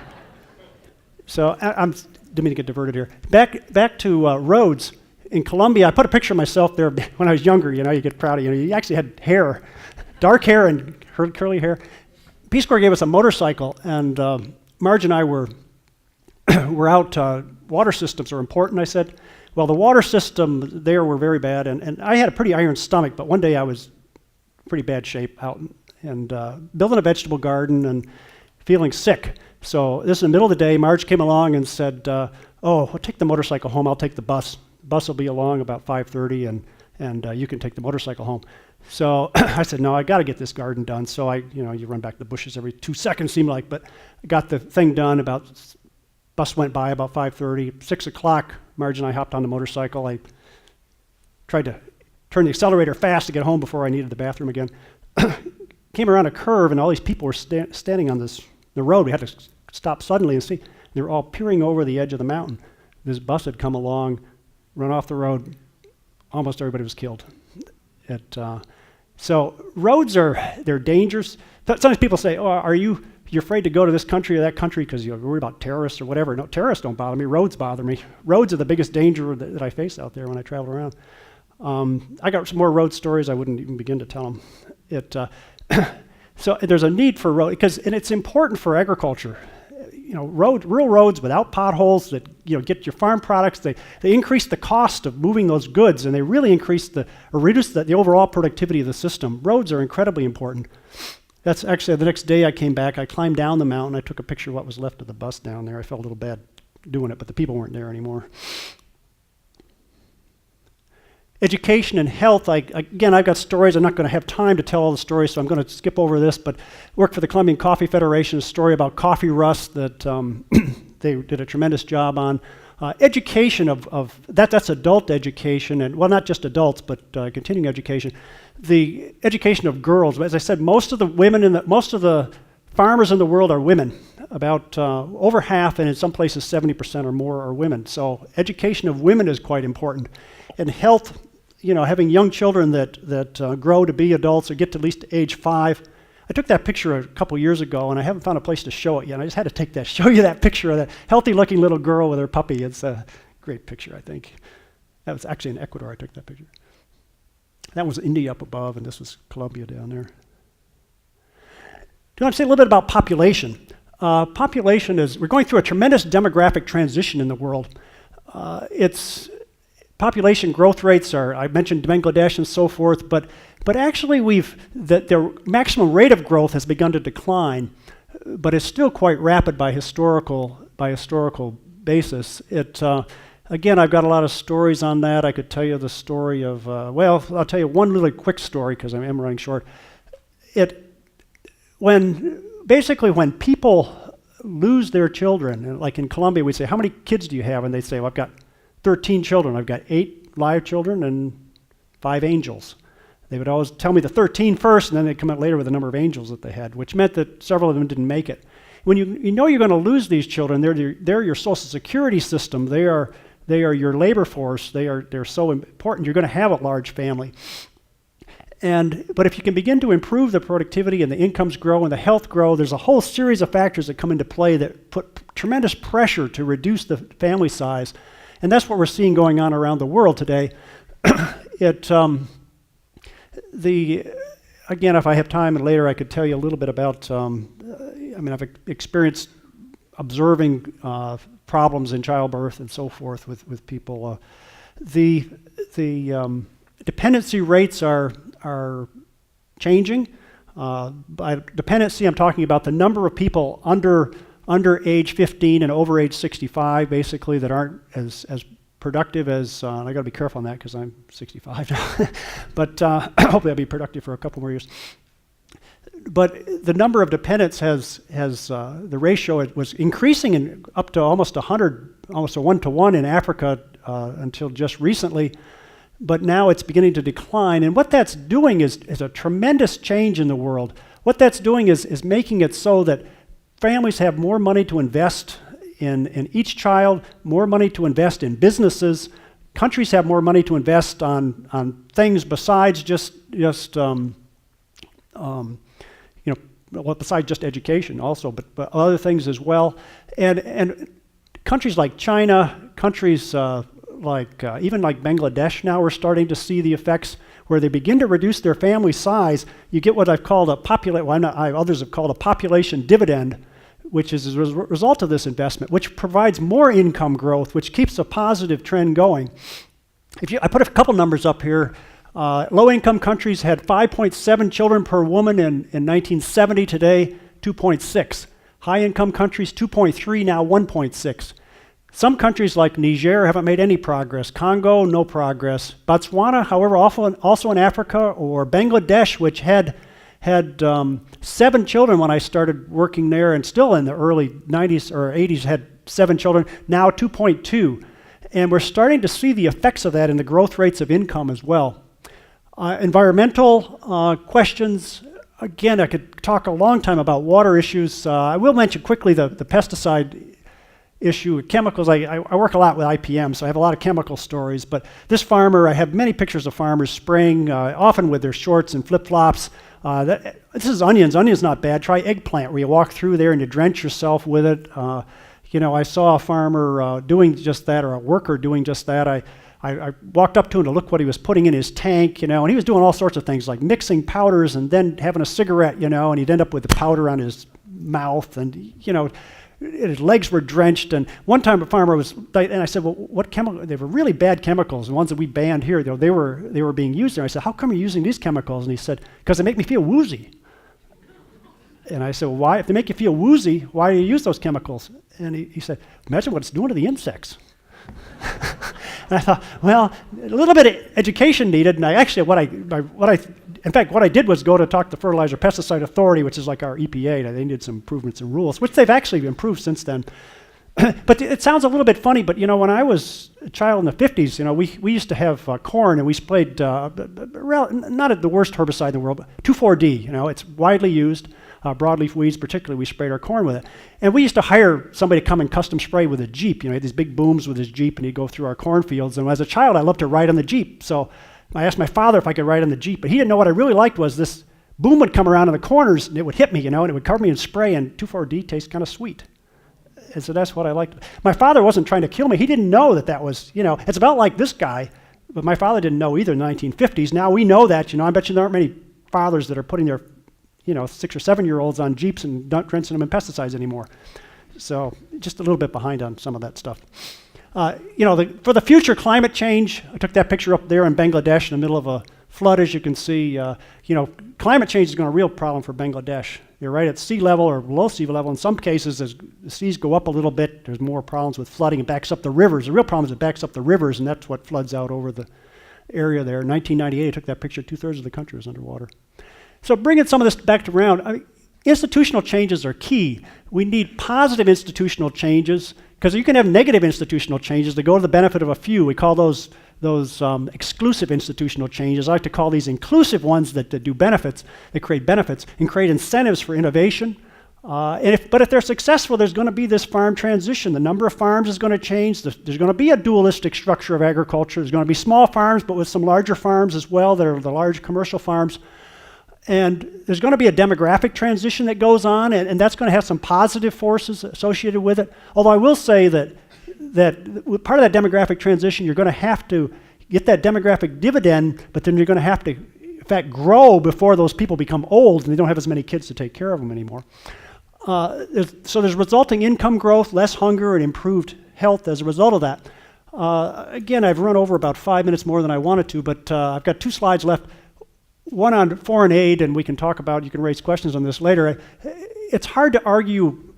So I didn't mean to get diverted here. Back to roads. In Colombia, I put a picture of myself there when I was younger. You get proud of you actually had hair, dark hair and curly hair. Peace Corps gave us a motorcycle, and Marge and I were out. Water systems are important, I said. Well, the water system there were very bad, and I had a pretty iron stomach, but one day I was pretty bad shape out and building a vegetable garden and feeling sick. So this is in the middle of the day. Marge came along and said, we'll take the motorcycle home, I'll take the bus. The bus will be along about 5:30, and and you can take the motorcycle home. So I said, no, I got to get this garden done. So you run back the bushes every 2 seconds, seemed like, but I got the thing done. Bus went by about 5:30, 6 o'clock. Marge and I hopped on the motorcycle. I tried to turn the accelerator fast to get home before I needed the bathroom again. Came around a curve, and all these people were standing on the road. We had to stop suddenly and see. They were all peering over the edge of the mountain. This bus had come along, run off the road. Almost everybody was killed. So roads they're dangerous. Sometimes people say, oh, you're afraid to go to this country or that country because you're worried about terrorists or whatever. No, terrorists don't bother me. Roads bother me. Roads are the biggest danger that I face out there when I travel around. I got some more road stories. I wouldn't even begin to tell them. So there's a need for road and it's important for agriculture. Real roads without potholes that get your farm products. They increase the cost of moving those goods, and they really reduce the overall productivity of the system. Roads are incredibly important. That's actually the next day I came back. I climbed down the mountain. I took a picture of what was left of the bus down there. I felt a little bad doing it, but the people weren't there anymore. Education and health, I've got stories. I'm not going to have time to tell all the stories, so I'm going to skip over this, but worked for the Colombian Coffee Federation, a story about coffee rust that they did a tremendous job on. Education that's adult education, and well, not just adults, but continuing education. The education of girls. As I said, most of the farmers in the world are women. About over half, and in some places 70% or more are women. So education of women is quite important. And health, having young children that grow to be adults or get to at least age 5. I took that picture a couple years ago, and I haven't found a place to show it yet. I just had to show you that picture of that healthy-looking little girl with her puppy. It's a great picture, I think. That was actually in Ecuador I took that picture. That was India up above, and this was Colombia down there. Do you want to say a little bit about population? We're going through a tremendous demographic transition in the world. Population growth rates I mentioned Bangladesh and so forth, but actually the maximum rate of growth has begun to decline, but it's still quite rapid by historical basis. Again, I've got a lot of stories on that. I could tell you the story of, I'll tell you one really quick story because I am running short. When people lose their children, like in Colombia, we say, how many kids do you have? And they say, well, I've got 13 children. I've got 8 live children and 5 angels. They would always tell me the 13 first, and then they'd come out later with the number of angels that they had, which meant that several of them didn't make it. When you know you're going to lose these children, they're your social security system. They are your labor force. They're so important. You're going to have a large family. But if you can begin to improve the productivity and the incomes grow and the health grow, there's a whole series of factors that come into play that put tremendous pressure to reduce the family size. And that's what we're seeing going on around the world today. Again, if I have time and later I could tell you a little bit about, I've experienced observing problems in childbirth and so forth with people. The dependency rates are changing. By dependency, I'm talking about the number of people under age 15 and over age 65, basically, that aren't as productive as, and I got to be careful on that because I'm 65 now, but hopefully I'll be productive for a couple more years. But the number of dependents the ratio was increasing up to almost 100, almost a 1-to-1 in Africa until just recently. But now it's beginning to decline. And what that's doing is a tremendous change in the world. What that's doing is making it so that families have more money to invest in each child, more money to invest in businesses. Countries have more money to invest on things besides besides just education also, but other things as well. And countries like China, countries even like Bangladesh now are starting to see the effects where they begin to reduce their family size. You get what I've called others have called a population dividend, which is a result of this investment, which provides more income growth, which keeps a positive trend going. I put a couple numbers up here. Low-income countries had 5.7 children per woman in 1970. Today, 2.6. High-income countries, 2.3, now 1.6. Some countries like Niger haven't made any progress. Congo, no progress. Botswana, however, also in Africa, or Bangladesh, which had 7 children when I started working there, and still in the early 90s or 80s had 7 children, now 2.2. And we're starting to see the effects of that in the growth rates of income as well. Environmental questions, again, I could talk a long time about water issues. I will mention quickly the pesticide issue with chemicals. I work a lot with IPM, so I have a lot of chemical stories. But this farmer, I have many pictures of farmers spraying, often with their shorts and flip-flops. This is onions. Onions not bad. Try eggplant, where you walk through there and you drench yourself with it. I saw a farmer doing just that, or a worker doing just that. I walked up to him to look what he was putting in his tank, and he was doing all sorts of things, like mixing powders and then having a cigarette, and he'd end up with the powder on his mouth, and, his legs were drenched. And one time a farmer and I said, well, what chemical? They were really bad chemicals, the ones that we banned here. They were being used there. I said, how come you're using these chemicals? And he said, because they make me feel woozy. And I said, well, why? If they make you feel woozy, why do you use those chemicals? And he said, imagine what it's doing to the insects. And I thought, well, a little bit of education needed. And what I did was go to talk to the Fertilizer Pesticide Authority, which is like our EPA. They needed some improvements in rules, which they've actually improved since then. But it sounds a little bit funny, but when I was a child in the 50s, we used to have corn, and we sprayed not at the worst herbicide in the world, but 2,4-D. It's widely used. Broadleaf weeds, particularly, we sprayed our corn with it. And we used to hire somebody to come and custom spray with a Jeep. He had these big booms with his Jeep, and he'd go through our cornfields. And as a child, I loved to ride on the Jeep. So I asked my father if I could ride on the Jeep, but he didn't know what I really liked was this boom would come around in the corners, and it would hit me, and it would cover me in spray, and 2,4-D tastes kind of sweet. And so that's what I liked. My father wasn't trying to kill me. He didn't know that was, it's about like this guy, but my father didn't know either in the 1950s. Now we know that, I bet you there aren't many fathers that are putting their 6 or 7-year-olds on Jeeps and not drenching them in pesticides anymore. So just a little bit behind on some of that stuff. For the future climate change, I took that picture up there in Bangladesh in the middle of a flood, as you can see. Climate change is going to be a real problem for Bangladesh. You're right at sea level or below sea level. In some cases, as the seas go up a little bit, there's more problems with flooding. It backs up the rivers. The real problem is it backs up the rivers, and that's what floods out over the area there. In 1998, I took that picture. 2/3 of the country was underwater. So bringing some of this back around, institutional changes are key. We need positive institutional changes, because you can have negative institutional changes that go to the benefit of a few. We call those exclusive institutional changes. I like to call these inclusive ones that do benefits, that create benefits, and create incentives for innovation. But if they're successful, there's going to be this farm transition. The number of farms is going to change. There's going to be a dualistic structure of agriculture. There's going to be small farms, but with some larger farms as well that are the large commercial farms. And there's going to be a demographic transition that goes on, and that's going to have some positive forces associated with it. Although I will say that part of that demographic transition, you're going to have to get that demographic dividend, but then you're going to have to, in fact, grow before those people become old and they don't have as many kids to take care of them anymore. So there's resulting income growth, less hunger, and improved health as a result of that. Again, I've run over about 5 minutes more than I wanted to, but I've got 2 slides left. One on foreign aid, and we can talk about, you can raise questions on this later. It's hard to argue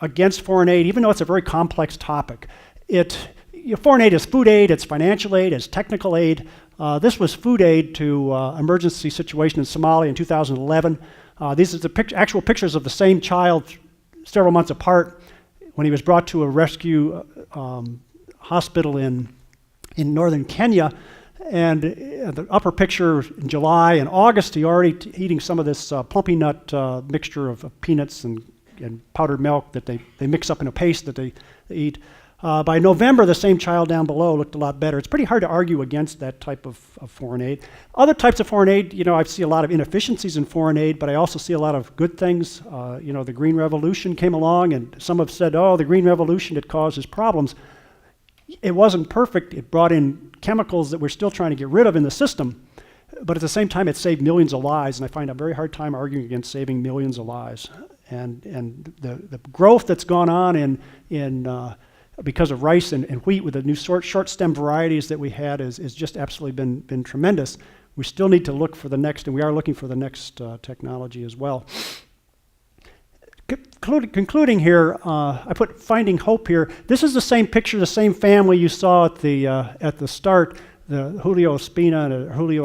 against foreign aid, even though it's a very complex topic. Foreign aid is food aid, it's financial aid, it's technical aid. This was food aid to emergency situation in Somalia in 2011. These are the actual pictures of the same child several months apart when he was brought to a rescue hospital in northern Kenya. And the upper picture in July and August, he already eating some of this plumpy nut mixture of peanuts and powdered milk that they mix up in a paste that they eat. By November, the same child down below looked a lot better. It's pretty hard to argue against that type of foreign aid. Other types of foreign aid, I see a lot of inefficiencies in foreign aid, but I also see a lot of good things. The Green Revolution came along, and some have said, oh, the Green Revolution, it causes problems. It wasn't perfect. It brought in chemicals that we're still trying to get rid of in the system, but at the same time, it saved millions of lives, and I find a very hard time arguing against saving millions of lives. And the growth that's gone on because of rice and wheat with the new short stem varieties that we had is just absolutely been tremendous. We still need to look for the next, and we are looking for the next technology as well. Concluding here, I put finding hope here. This is the same picture, the same family you saw at the start, the Julio and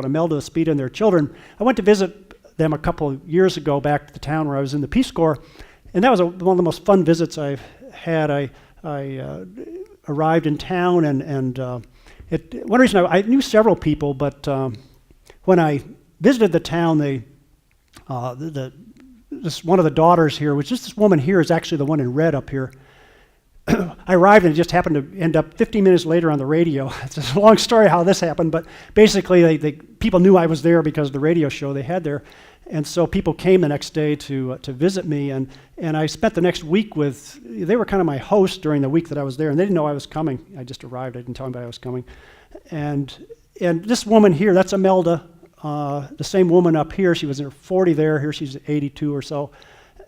Imelda Espina and their children. I went to visit them a couple of years ago back to the town where I was in the Peace Corps, and that was one of the most fun visits I've had. I arrived in town, and one reason I knew several people, but when I visited the town, one of the daughters here was just this woman here is actually the one in red up here. I arrived and it just happened to end up 15 minutes later on the radio. It's a long story how this happened, but basically people knew I was there because of the radio show they had there. And so people came the next day to visit me, and I spent the next week they were kind of my host during the week that I was there, and they didn't know I was coming. I just arrived, I didn't tell anybody I was coming. And this woman here, that's Imelda, the same woman up here, she was in her 40 there, here she's 82 or so.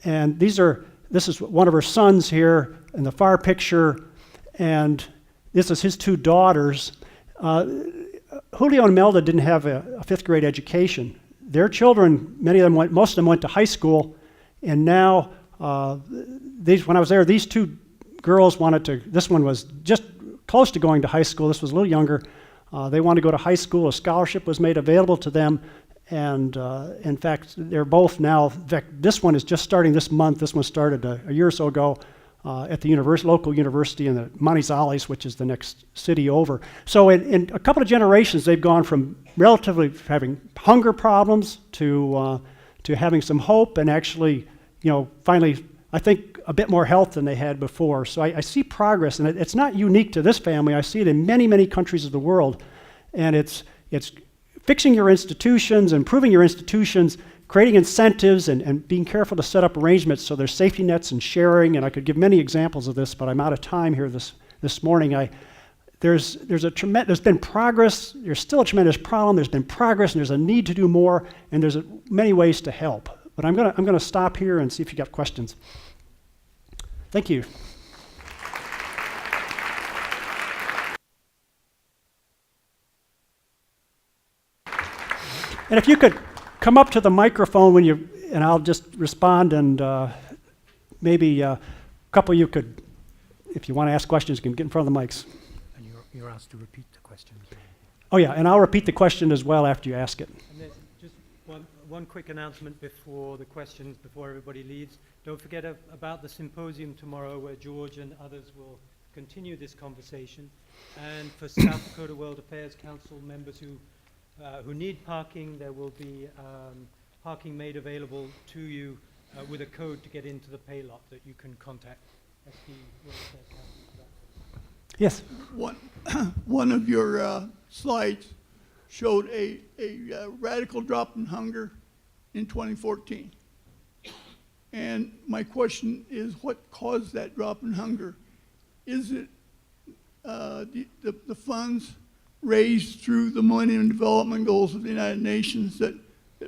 And this is one of her sons here in the far picture, and this is his two daughters. Julio and Imelda didn't have a fifth grade education. Their children, most of them went to high school, and now, when I was there, these two girls this one was just close to going to high school, this was a little younger. They wanted to go to high school, a scholarship was made available to them, and in fact, they're both now, in fact, this one is just starting this month, this one started a year or so ago at the local university in the Manizales, which is the next city over. So in a couple of generations, they've gone from relatively having hunger problems to having some hope, and actually, finally, I think a bit more health than they had before. So I see progress, and it's not unique to this family. I see it in many, many countries of the world, and it's fixing your institutions, improving your institutions, creating incentives, and being careful to set up arrangements so there's safety nets and sharing. And I could give many examples of this, but I'm out of time here this morning. There's been progress. There's still a tremendous problem. There's been progress, and there's a need to do more, and there's many ways to help. But I'm gonna stop here and see if you got questions. Thank you. And if you could come up to the microphone and I'll just respond, and maybe a couple of you could, if you want to ask questions, can get in front of the mics. And you're asked to repeat the question. Oh yeah, and I'll repeat the question as well after you ask it. And there's just one quick announcement before the questions, before everybody leaves. Don't forget about the symposium tomorrow, where George and others will continue this conversation. And for South Dakota World Affairs Council members who need parking, there will be parking made available to you with a code to get into the pay lot that you can contact SD World Affairs Council for that. Yes. One of your slides showed a radical drop in hunger in 2014. And my question is, what caused that drop in hunger? Is it the funds raised through the Millennium Development Goals of the United Nations that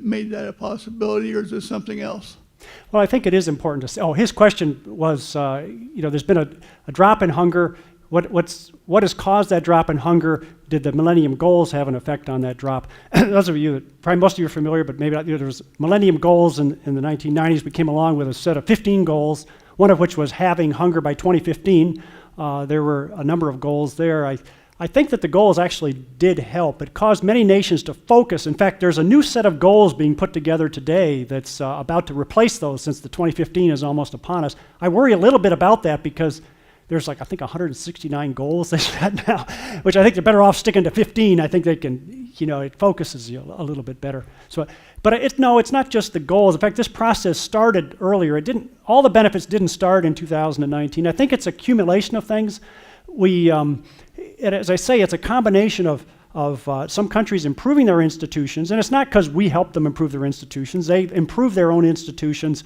made that a possibility, or is there something else? Well, I think it is important to say. Oh, his question was, there's been a drop in hunger. What has caused that drop in hunger? Did the Millennium Goals have an effect on that drop? Those of you, probably most of you are familiar, but maybe not. There was Millennium Goals in the 1990s. We came along with a set of 15 goals, one of which was halving hunger by 2015. There were a number of goals there. I think that the goals actually did help. It caused many nations to focus. In fact, there's a new set of goals being put together today that's about to replace those, since the 2015 is almost upon us. I worry a little bit about that because there's I think 169 goals they set now, which I think they're better off sticking to 15. I think they can, it focuses you a little bit better. So, but it's not just the goals. In fact, this process started earlier. All the benefits didn't start in 2019. I think it's accumulation of things. As I say, it's a combination of some countries improving their institutions, and it's not because we helped them improve their institutions. They improved their own institutions,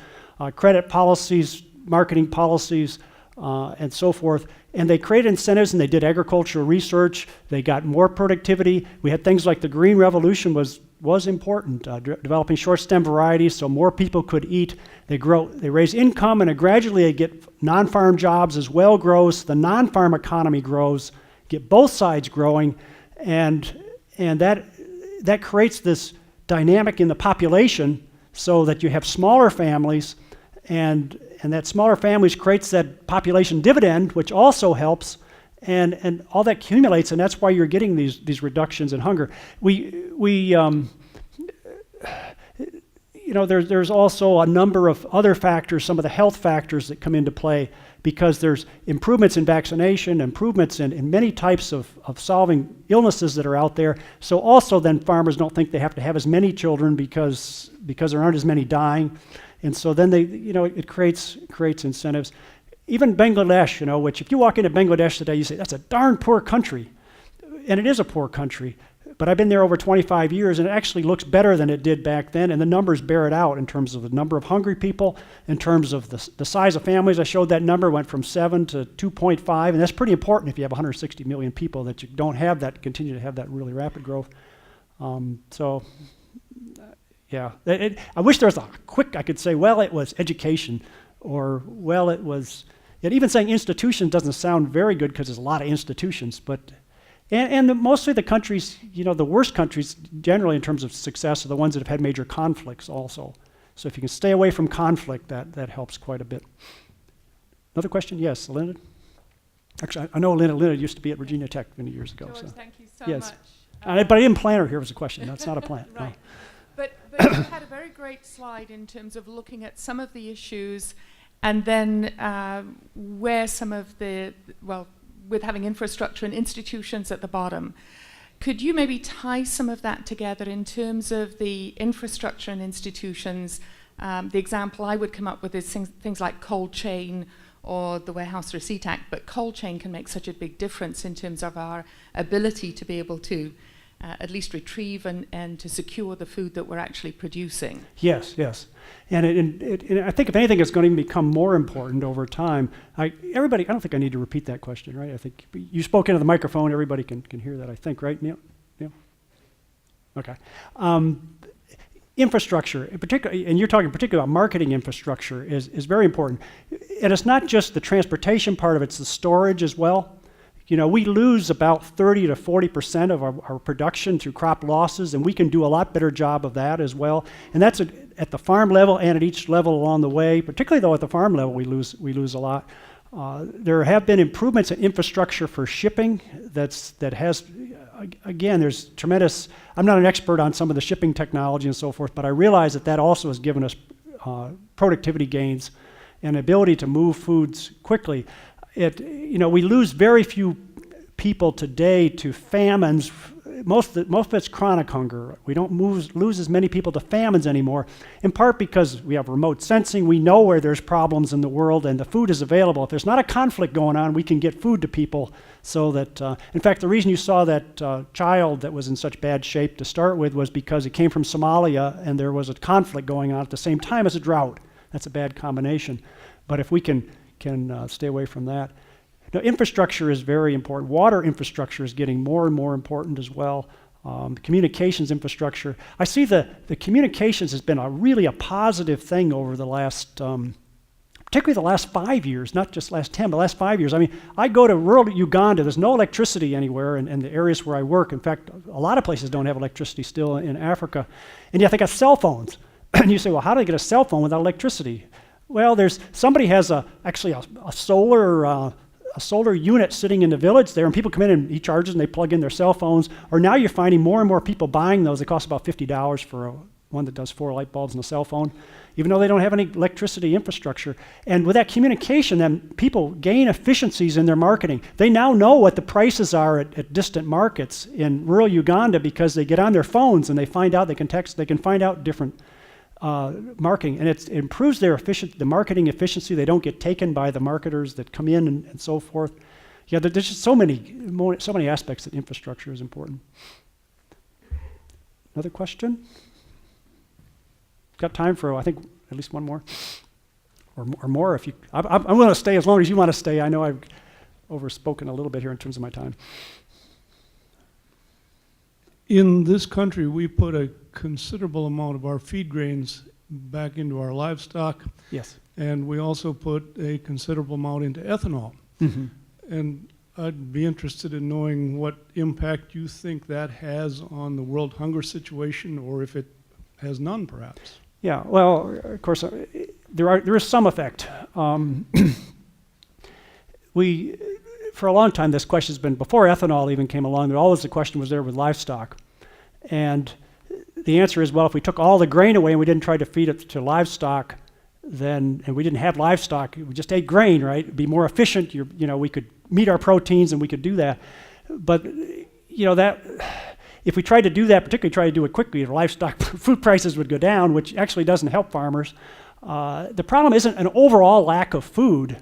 credit policies, marketing policies, and so forth. And they created incentives, and they did agricultural research. They got more productivity. We had things like the Green Revolution was important, developing short stem varieties so more people could eat. They raise income, and gradually they get non-farm jobs as well grows. The non-farm economy grows, get both sides growing, and that creates this dynamic in the population so that you have smaller families, and that smaller families creates that population dividend, which also helps, and all that accumulates, and that's why you're getting these reductions in hunger. There's also a number of other factors, some of the health factors that come into play, because there's improvements in vaccination, improvements in many types of solving illnesses that are out there. So also then farmers don't think they have to have as many children because there aren't as many dying. And so then it creates incentives. Even Bangladesh, which if you walk into Bangladesh today, you say, that's a darn poor country. And it is a poor country. But I've been there over 25 years, and it actually looks better than it did back then, and the numbers bear it out in terms of the number of hungry people, in terms of the size of families. I showed that number went from 7 to 2.5, and that's pretty important if you have 160 million people, that you don't have that, continue to have that really rapid growth. Yeah. I wish there was I could say, well, it was education, or, well, it was, yet even saying institutions doesn't sound very good because there's a lot of institutions, but mostly the countries, the worst countries generally in terms of success are the ones that have had major conflicts also. So if you can stay away from conflict, that helps quite a bit. Another question? Yes, Linda? Actually, I know Linda used to be at Virginia Tech many years ago. George, so. thank you so Yes. much. But I didn't plan her here was a question. That's not a plant. Right. No. But you had a very great slide in terms of looking at some of the issues, and then where some of with having infrastructure and institutions at the bottom. Could you maybe tie some of that together in terms of the infrastructure and institutions? The example I would come up with is things like cold chain or the Warehouse Receipt Act, but cold chain can make such a big difference in terms of our ability to be able to at least retrieve and to secure the food that we're actually producing. Yes. And I think if anything, it's going to become more important over time. I don't think I need to repeat that question, right? I think you spoke into the microphone. Everybody can hear that, I think, right, Neil? Okay. Infrastructure, in particular, and you're talking particularly about marketing infrastructure, is very important. And it's not just the transportation part of it, it's the storage as well. We lose about 30 to 40% of our production through crop losses, and we can do a lot better job of that as well. And that's at the farm level and at each level along the way. Particularly though at the farm level, we lose a lot. There have been improvements in infrastructure for shipping. Again, there's tremendous. I'm not an expert on some of the shipping technology and so forth, but I realize that also has given us productivity gains and ability to move foods quickly. We lose very few people today to famines. Most of it's chronic hunger. We don't lose as many people to famines anymore, in part because we have remote sensing. We know where there's problems in the world, and the food is available. If there's not a conflict going on, we can get food to people so that, in fact, the reason you saw that child that was in such bad shape to start with was because it came from Somalia, and there was a conflict going on at the same time as a drought. That's a bad combination. But if we can stay away from that. Now, infrastructure is very important. Water infrastructure is getting more and more important as well. Communications infrastructure. I see the communications has been a positive thing over the last, particularly the last 5 years, not just last 10, but last 5 years. I mean, I go to rural Uganda. There's no electricity anywhere in the areas where I work. In fact, a lot of places don't have electricity still in Africa. And yet they got cell phones. And you say, well, how do they get a cell phone without electricity? Well, somebody has actually a solar unit sitting in the village there, and people come in and he charges and they plug in their cell phones. Or now you're finding more and more people buying those. They cost about $50 for one that does 4 light bulbs and a cell phone, even though they don't have any electricity infrastructure. And with that communication, then people gain efficiencies in their marketing. They now know what the prices are at distant markets in rural Uganda because they get on their phones and they find out, they can find out different marketing, and it improves the marketing efficiency. They don't get taken by the marketers that come in and so forth. Yeah, there's just so many aspects that infrastructure is important. Another question? Got time for, I think, at least one more, or more. If you, I'm going to stay as long as you want to stay. I know I've overspoken a little bit here in terms of my time. In this country, we put a considerable amount of our feed grains back into our livestock. Yes. And we also put a considerable amount into ethanol. Mm-hmm. And I'd be interested in knowing what impact you think that has on the world hunger situation, or if it has none, perhaps. Yeah, well, of course, there is some effect. For a long time, this question has been, before ethanol even came along, always the question was there with livestock. And the answer is, well, if we took all the grain away and we didn't try to feed it to livestock, and we didn't have livestock, we just ate grain, right? It'd be more efficient. We could meet our proteins and we could do that. But that if we tried to do that, particularly try to do it quickly, the livestock food prices would go down, which actually doesn't help farmers. The problem isn't an overall lack of food,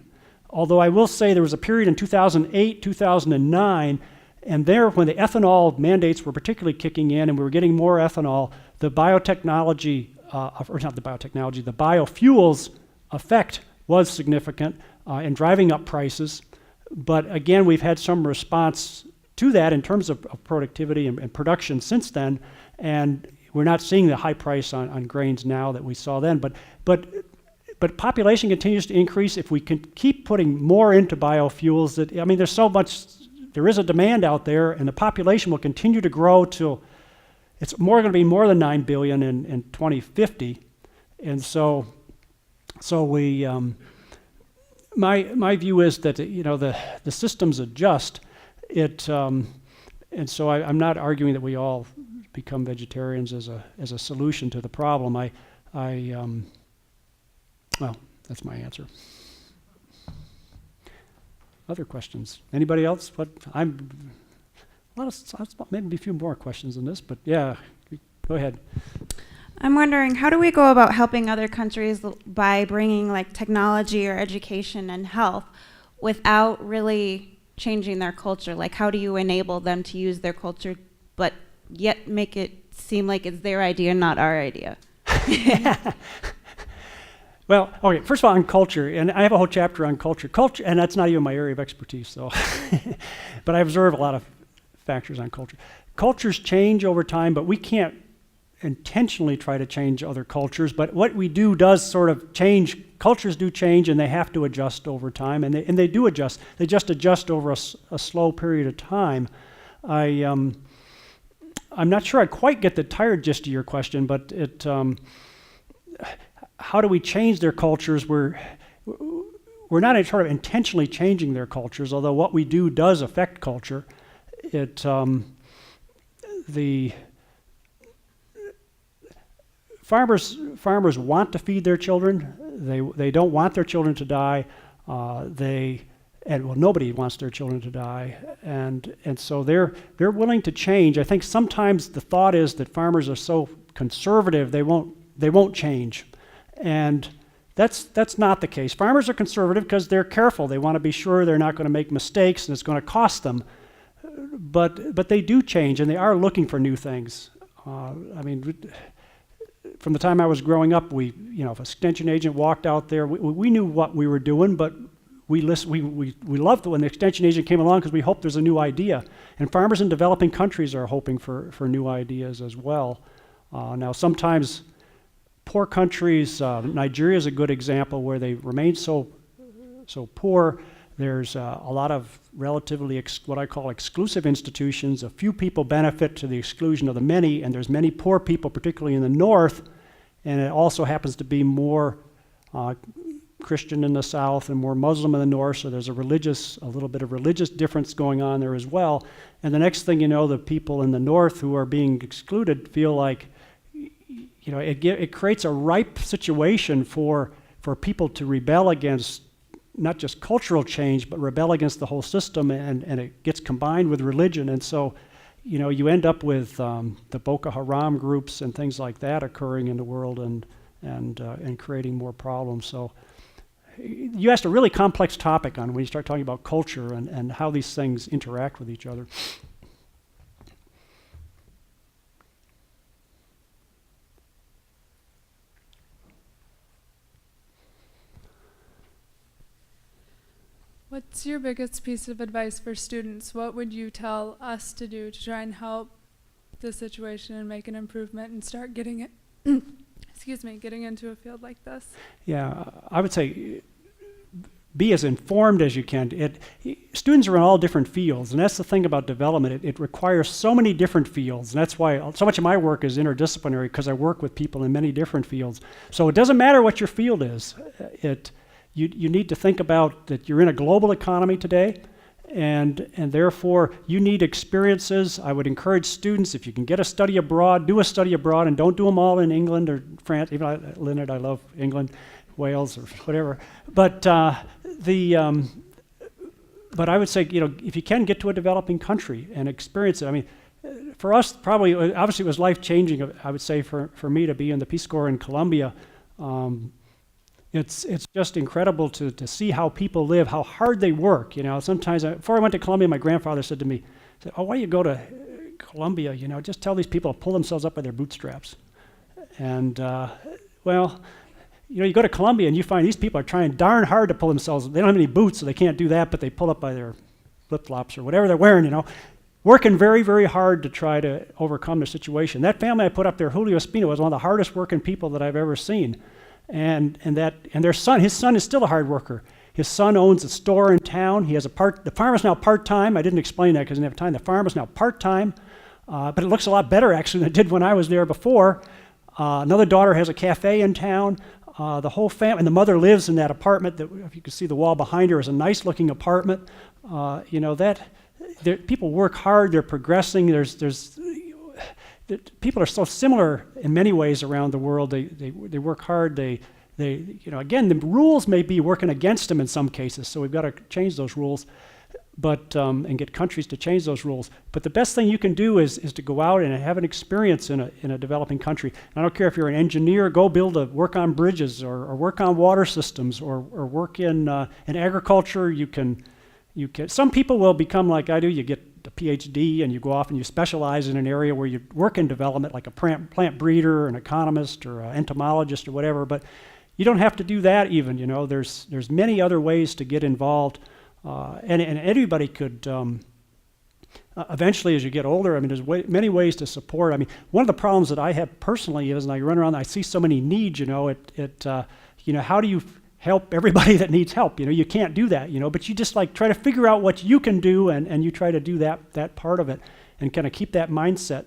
although I will say there was a period in 2008, 2009, and there, when the ethanol mandates were particularly kicking in and we were getting more ethanol, the biotechnology, the biofuels effect was significant in driving up prices. But again, we've had some response to that in terms of productivity and production since then, and we're not seeing the high price on grains now that we saw then. But population continues to increase. If we can keep putting more into biofuels, there's so much. There is a demand out there, and the population will continue to grow till it's going to be more than 9 billion in 2050. And so we, my view is that the systems adjust. And so I'm not arguing that we all become vegetarians as a solution to the problem. Well, that's my answer. Other questions? Anybody else? Maybe a few more questions than this, but yeah, go ahead. I'm wondering, how do we go about helping other countries by bringing like technology or education and health without really changing their culture? Like, how do you enable them to use their culture, but yet make it seem like it's their idea, not our idea? Well, okay, first of all, on culture, and I have a whole chapter on culture, and that's not even my area of expertise, so, but I observe a lot of factors on culture. Cultures change over time, but we can't intentionally try to change other cultures, but what we do does sort of change. Cultures do change, and they have to adjust over time, and they do adjust. They just adjust over a slow period of time. I'm not sure I quite get the entire gist of your question, but how do we change their cultures? We're not sort of intentionally changing their cultures, although what we do does affect culture. The farmers want to feed their children. They don't want their children to die. Nobody wants their children to die, and so they're willing to change. I think sometimes the thought is that farmers are so conservative they won't change. And that's not the case. Farmers are conservative because they're careful. They want to be sure they're not going to make mistakes and it's going to cost them. But they do change, and they are looking for new things. From the time I was growing up, if an extension agent walked out there, we knew what we were doing, but we loved it when the extension agent came along because we hoped there's a new idea. And farmers in developing countries are hoping for new ideas as well. Now, sometimes poor countries, Nigeria is a good example where they remain so poor. There's a lot of relatively what I call exclusive institutions. A few people benefit to the exclusion of the many, and there's many poor people, particularly in the north, and it also happens to be more Christian in the south and more Muslim in the north, so there's a little bit of religious difference going on there as well. And the next thing you know, the people in the north who are being excluded feel like it creates a ripe situation for people to rebel against not just cultural change, but rebel against the whole system, and it gets combined with religion. And so, you end up with the Boko Haram groups and things like that occurring in the world and creating more problems. So you asked a really complex topic on when you start talking about culture and how these things interact with each other. What's your biggest piece of advice for students? What would you tell us to do to try and help the situation and make an improvement and start getting it, getting into a field like this? Yeah, I would say be as informed as you can. Students are in all different fields, and that's the thing about development. It requires so many different fields, and that's why so much of my work is interdisciplinary, because I work with people in many different fields. So it doesn't matter what your field is. You need to think about that you're in a global economy today, and therefore you need experiences. I would encourage students, if you can get a study abroad, do a study abroad, and don't do them all in England or France. Even Leonard, I love England, Wales, or whatever. But but I would say, if you can get to a developing country and experience it. I mean, for us, probably, obviously, it was life-changing. I would say for me to be in the Peace Corps in Colombia. It's just incredible to see how people live, how hard they work. Sometimes before I went to Colombia, my grandfather said to me, "Oh, why do you go to Colombia? Just tell these people to pull themselves up by their bootstraps." And you go to Colombia and you find these people are trying darn hard to pull themselves. They don't have any boots, so they can't do that, but they pull up by their flip-flops or whatever they're wearing. Working very, very hard to try to overcome the situation. That family I put up there, Julio Espino, was one of the hardest working people that I've ever seen. And their son, his son is still a hard worker. His son owns a store in town. He has the farm is now part-time. I didn't explain that because I didn't have time. The farm is now part-time, but it looks a lot better actually than it did when I was there before. Another daughter has a cafe in town. The whole family, and the mother lives in that apartment that, if you can see the wall behind her, is a nice-looking apartment. People work hard. They're progressing. People are so similar in many ways around the world. They work hard. Again, the rules may be working against them in some cases, so we've got to change those rules, and get countries to change those rules. But the best thing you can do is to go out and have an experience in a developing country. And I don't care if you're an engineer, go work on bridges or work on water systems or work in agriculture. You can. Some people will become like I do. You get a PhD and you go off and you specialize in an area where you work in development, like a plant breeder, an economist, or an entomologist, or whatever. But you don't have to do that even. There's many other ways to get involved, and anybody could. Eventually, as you get older, there's many ways to support. One of the problems that I have personally is, and I run around, I see so many needs. How do you help everybody that needs help? You can't do that. But you just try to figure out what you can do, and you try to do that part of it, and kind of keep that mindset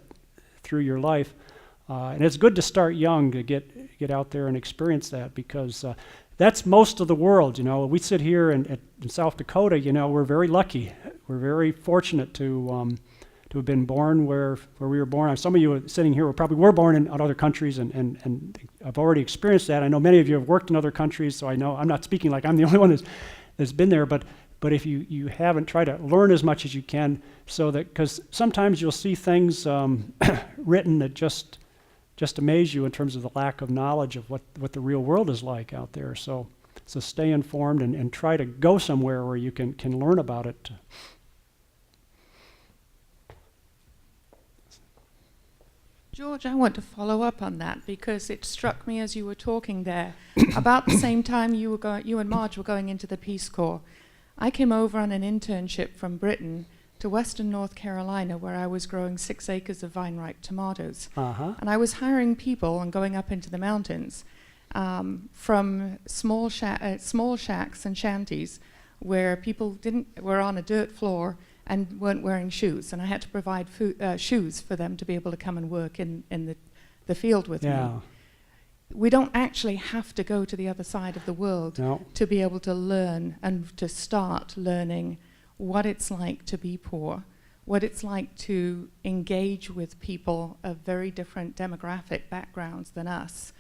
through your life. And it's good to start young to get out there and experience that, because that's most of the world. We sit here in South Dakota. We're very lucky. We're very fortunate to have been born where we were born. Some of you sitting here were born in other countries, and I've already experienced that. I know many of you have worked in other countries, so I know I'm not speaking like I'm the only one that's been there. But if you haven't, try to learn as much as you can, so that, because sometimes you'll see things written that just amaze you in terms of the lack of knowledge of what the real world is like out there. So stay informed and try to go somewhere where you can learn about it. George, I want to follow up on that, because it struck me as you were talking there, about the same time you and Marge were going into the Peace Corps. I came over on an internship from Britain to Western North Carolina, where I was growing 6 acres of vine-ripe tomatoes. Uh-huh. And I was hiring people and going up into the mountains from small shacks and shanties where people were on a dirt floor and weren't wearing shoes, and I had to provide shoes for them to be able to come and work in the field with me. We don't actually have to go to the other side of the world to be able to learn and to start learning what it's like to be poor, what it's like to engage with people of very different demographic backgrounds than us.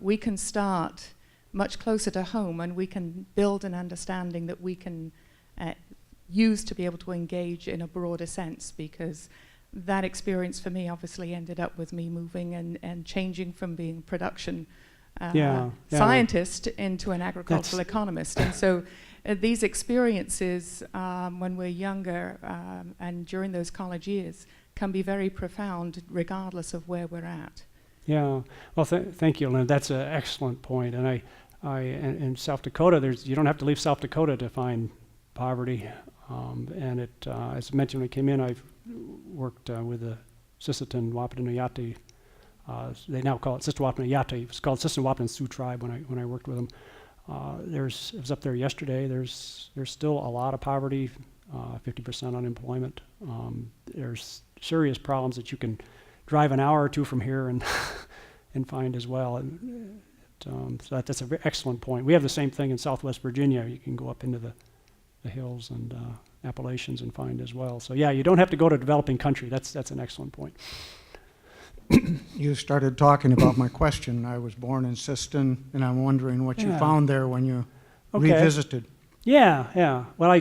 We can start much closer to home, and we can build an understanding that we can use to be able to engage in a broader sense, because that experience for me obviously ended up with me moving and changing from being a production scientist into an agricultural economist. And so these experiences when we're younger and during those college years can be very profound regardless of where we're at. Yeah, well, thank you, Lynn. That's an excellent point. And in South Dakota, you don't have to leave South Dakota to find poverty. And as I mentioned when I came in, I've worked with the Sisseton Wapatanuyati. They now call it Sister Wapatanuyati. It's called Sister Wapanan Sioux tribe when I worked with them. I was up there yesterday. There's still a lot of poverty, 50% unemployment. There's serious problems that you can drive an hour or two from here and and find as well. And so that's a very excellent point. We have the same thing in Southwest Virginia. You can go up into the hills and Appalachians and find as well. So yeah, you don't have to go to a developing country. That's an excellent point. You started talking about my question. I was born in Siston, and I'm wondering what you Yeah. found there when you Okay. revisited. Yeah. Well,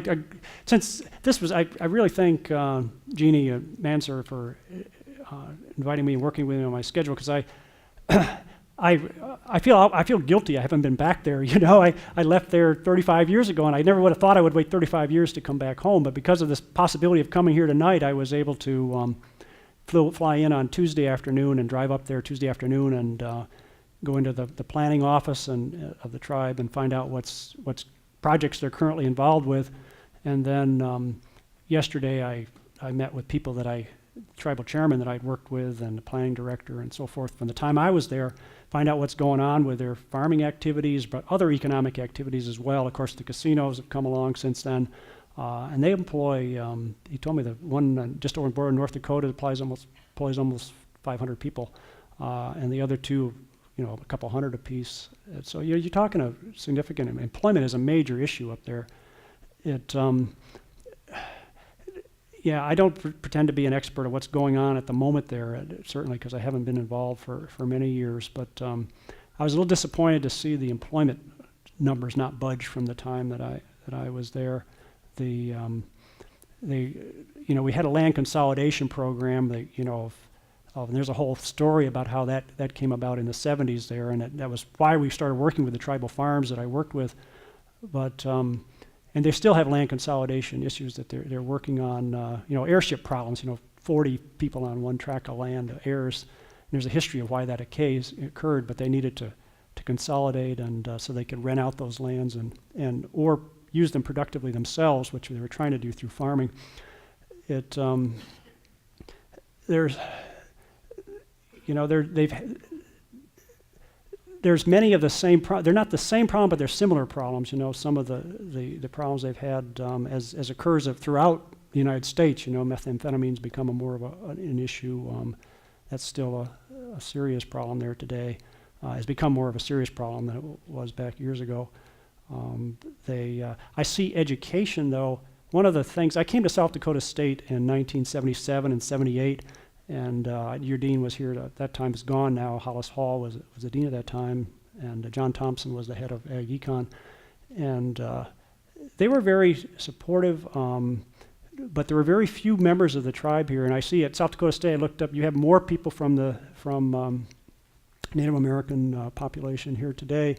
since this was, I really thank Jeannie Manser for inviting me and working with me on my schedule, because I feel guilty. I haven't been back there. You know, I left there 35 years ago, and I never would have thought I would wait 35 years to come back home. But because of this possibility of coming here tonight, I was able to fly in on Tuesday afternoon and drive up there Tuesday afternoon and go into the planning office and of the tribe and find out what's projects they're currently involved with. And then yesterday I met with people tribal chairman that I'd worked with and the planning director and so forth from the time I was there, find out what's going on with their farming activities, but other economic activities as well. Of course, the casinos have come along since then. And they employ, he told me the one just over the border in North Dakota employs almost 500 people. And the other two, you know, a couple hundred apiece. So you're talking a significant, employment is a major issue up there. Yeah, I don't pretend to be an expert of what's going on at the moment there, certainly because I haven't been involved for many years. But I was a little disappointed to see the employment numbers not budge from the time that I was there. We had a land consolidation program that, and there's a whole story about how that came about in the 70s there, and that was why we started working with the tribal farms that I worked with. But and they still have land consolidation issues that they're working on, airship problems, 40 people on one tract of land, heirs. There's a history of why that occurred, but they needed to consolidate and so they could rent out those lands and or use them productively themselves, which they were trying to do through farming. There's many of the same they're not the same problem, but they're similar problems. Some of the problems they've had as occurs throughout the United States. Methamphetamines become more of an issue. That's still a serious problem there today. Has become more of a serious problem than it was back years ago. I see education, though. One of the things, I came to South Dakota State in 1977 and 78, and your dean was here at that time. Is gone now. Hollis Hall was the dean at that time, and John Thompson was the head of Ag Econ. And they were very supportive, but there were very few members of the tribe here. And I see at South Dakota State, I looked up, you have more people from Native American population here today.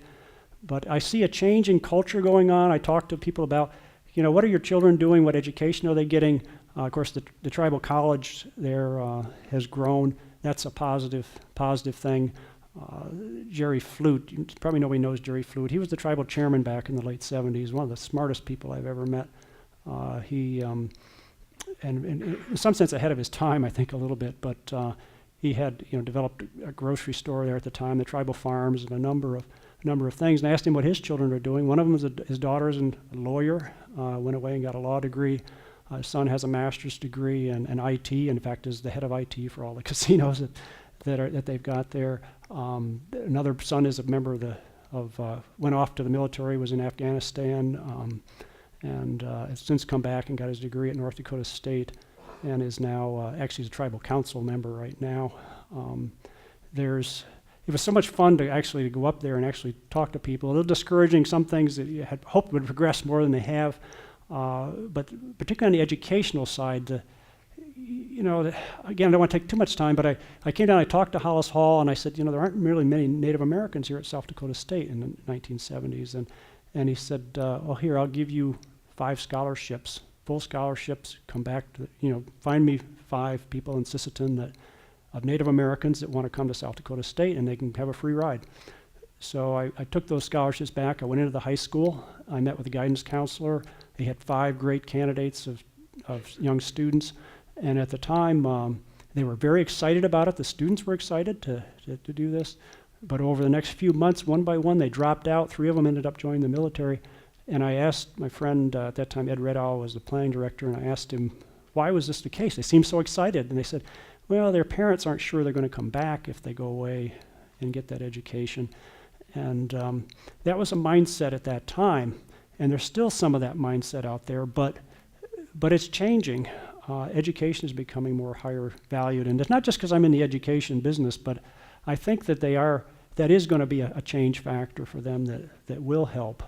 But I see a change in culture going on. I talk to people about, what are your children doing? What education are they getting? Of course, the tribal college there has grown. That's a positive thing. Jerry Flute, probably nobody knows Jerry Flute. He was the tribal chairman back in the late 70s, one of the smartest people I've ever met. He, and in some sense ahead of his time, I think a little bit, but he had developed a grocery store there at the time, the tribal farms, and a number of things. And I asked him what his children are doing. One of them is his daughter's a lawyer, went away and got a law degree. His son has a master's degree in IT. In fact, is the head of IT for all the casinos that they've got there. Another son is a member went off to the military, was in Afghanistan, and has since come back and got his degree at North Dakota State, and is now actually a tribal council member right now. It was so much fun to go up there and actually talk to people. A little discouraging, some things that you had hoped would progress more than they have, but particularly on the educational side, again, I don't want to take too much time, but I came down, I talked to Hollis Hall, and I said, there aren't really many Native Americans here at South Dakota State in the 1970s, and he said, here, I'll give you 5 scholarships, full scholarships, come back to, find me 5 people in Sisseton of Native Americans that want to come to South Dakota State, and they can have a free ride. So I took those scholarships back. I went into the high school. I met with the guidance counselor. He had 5 great candidates of young students, and at the time they were very excited about it. The students were excited to do this. But over the next few months, one by one, they dropped out. 3 of them ended up joining the military. And I asked my friend, at that time, Ed Redall was the planning director, and I asked him, why was this the case? They seemed so excited. And they said, well, their parents aren't sure they're going to come back if they go away and get that education. And that was a mindset at that time. And there's still some of that mindset out there, but it's changing. Education is becoming more higher valued. And it's not just because I'm in the education business, but I think that that is going to be a change factor for them that will help.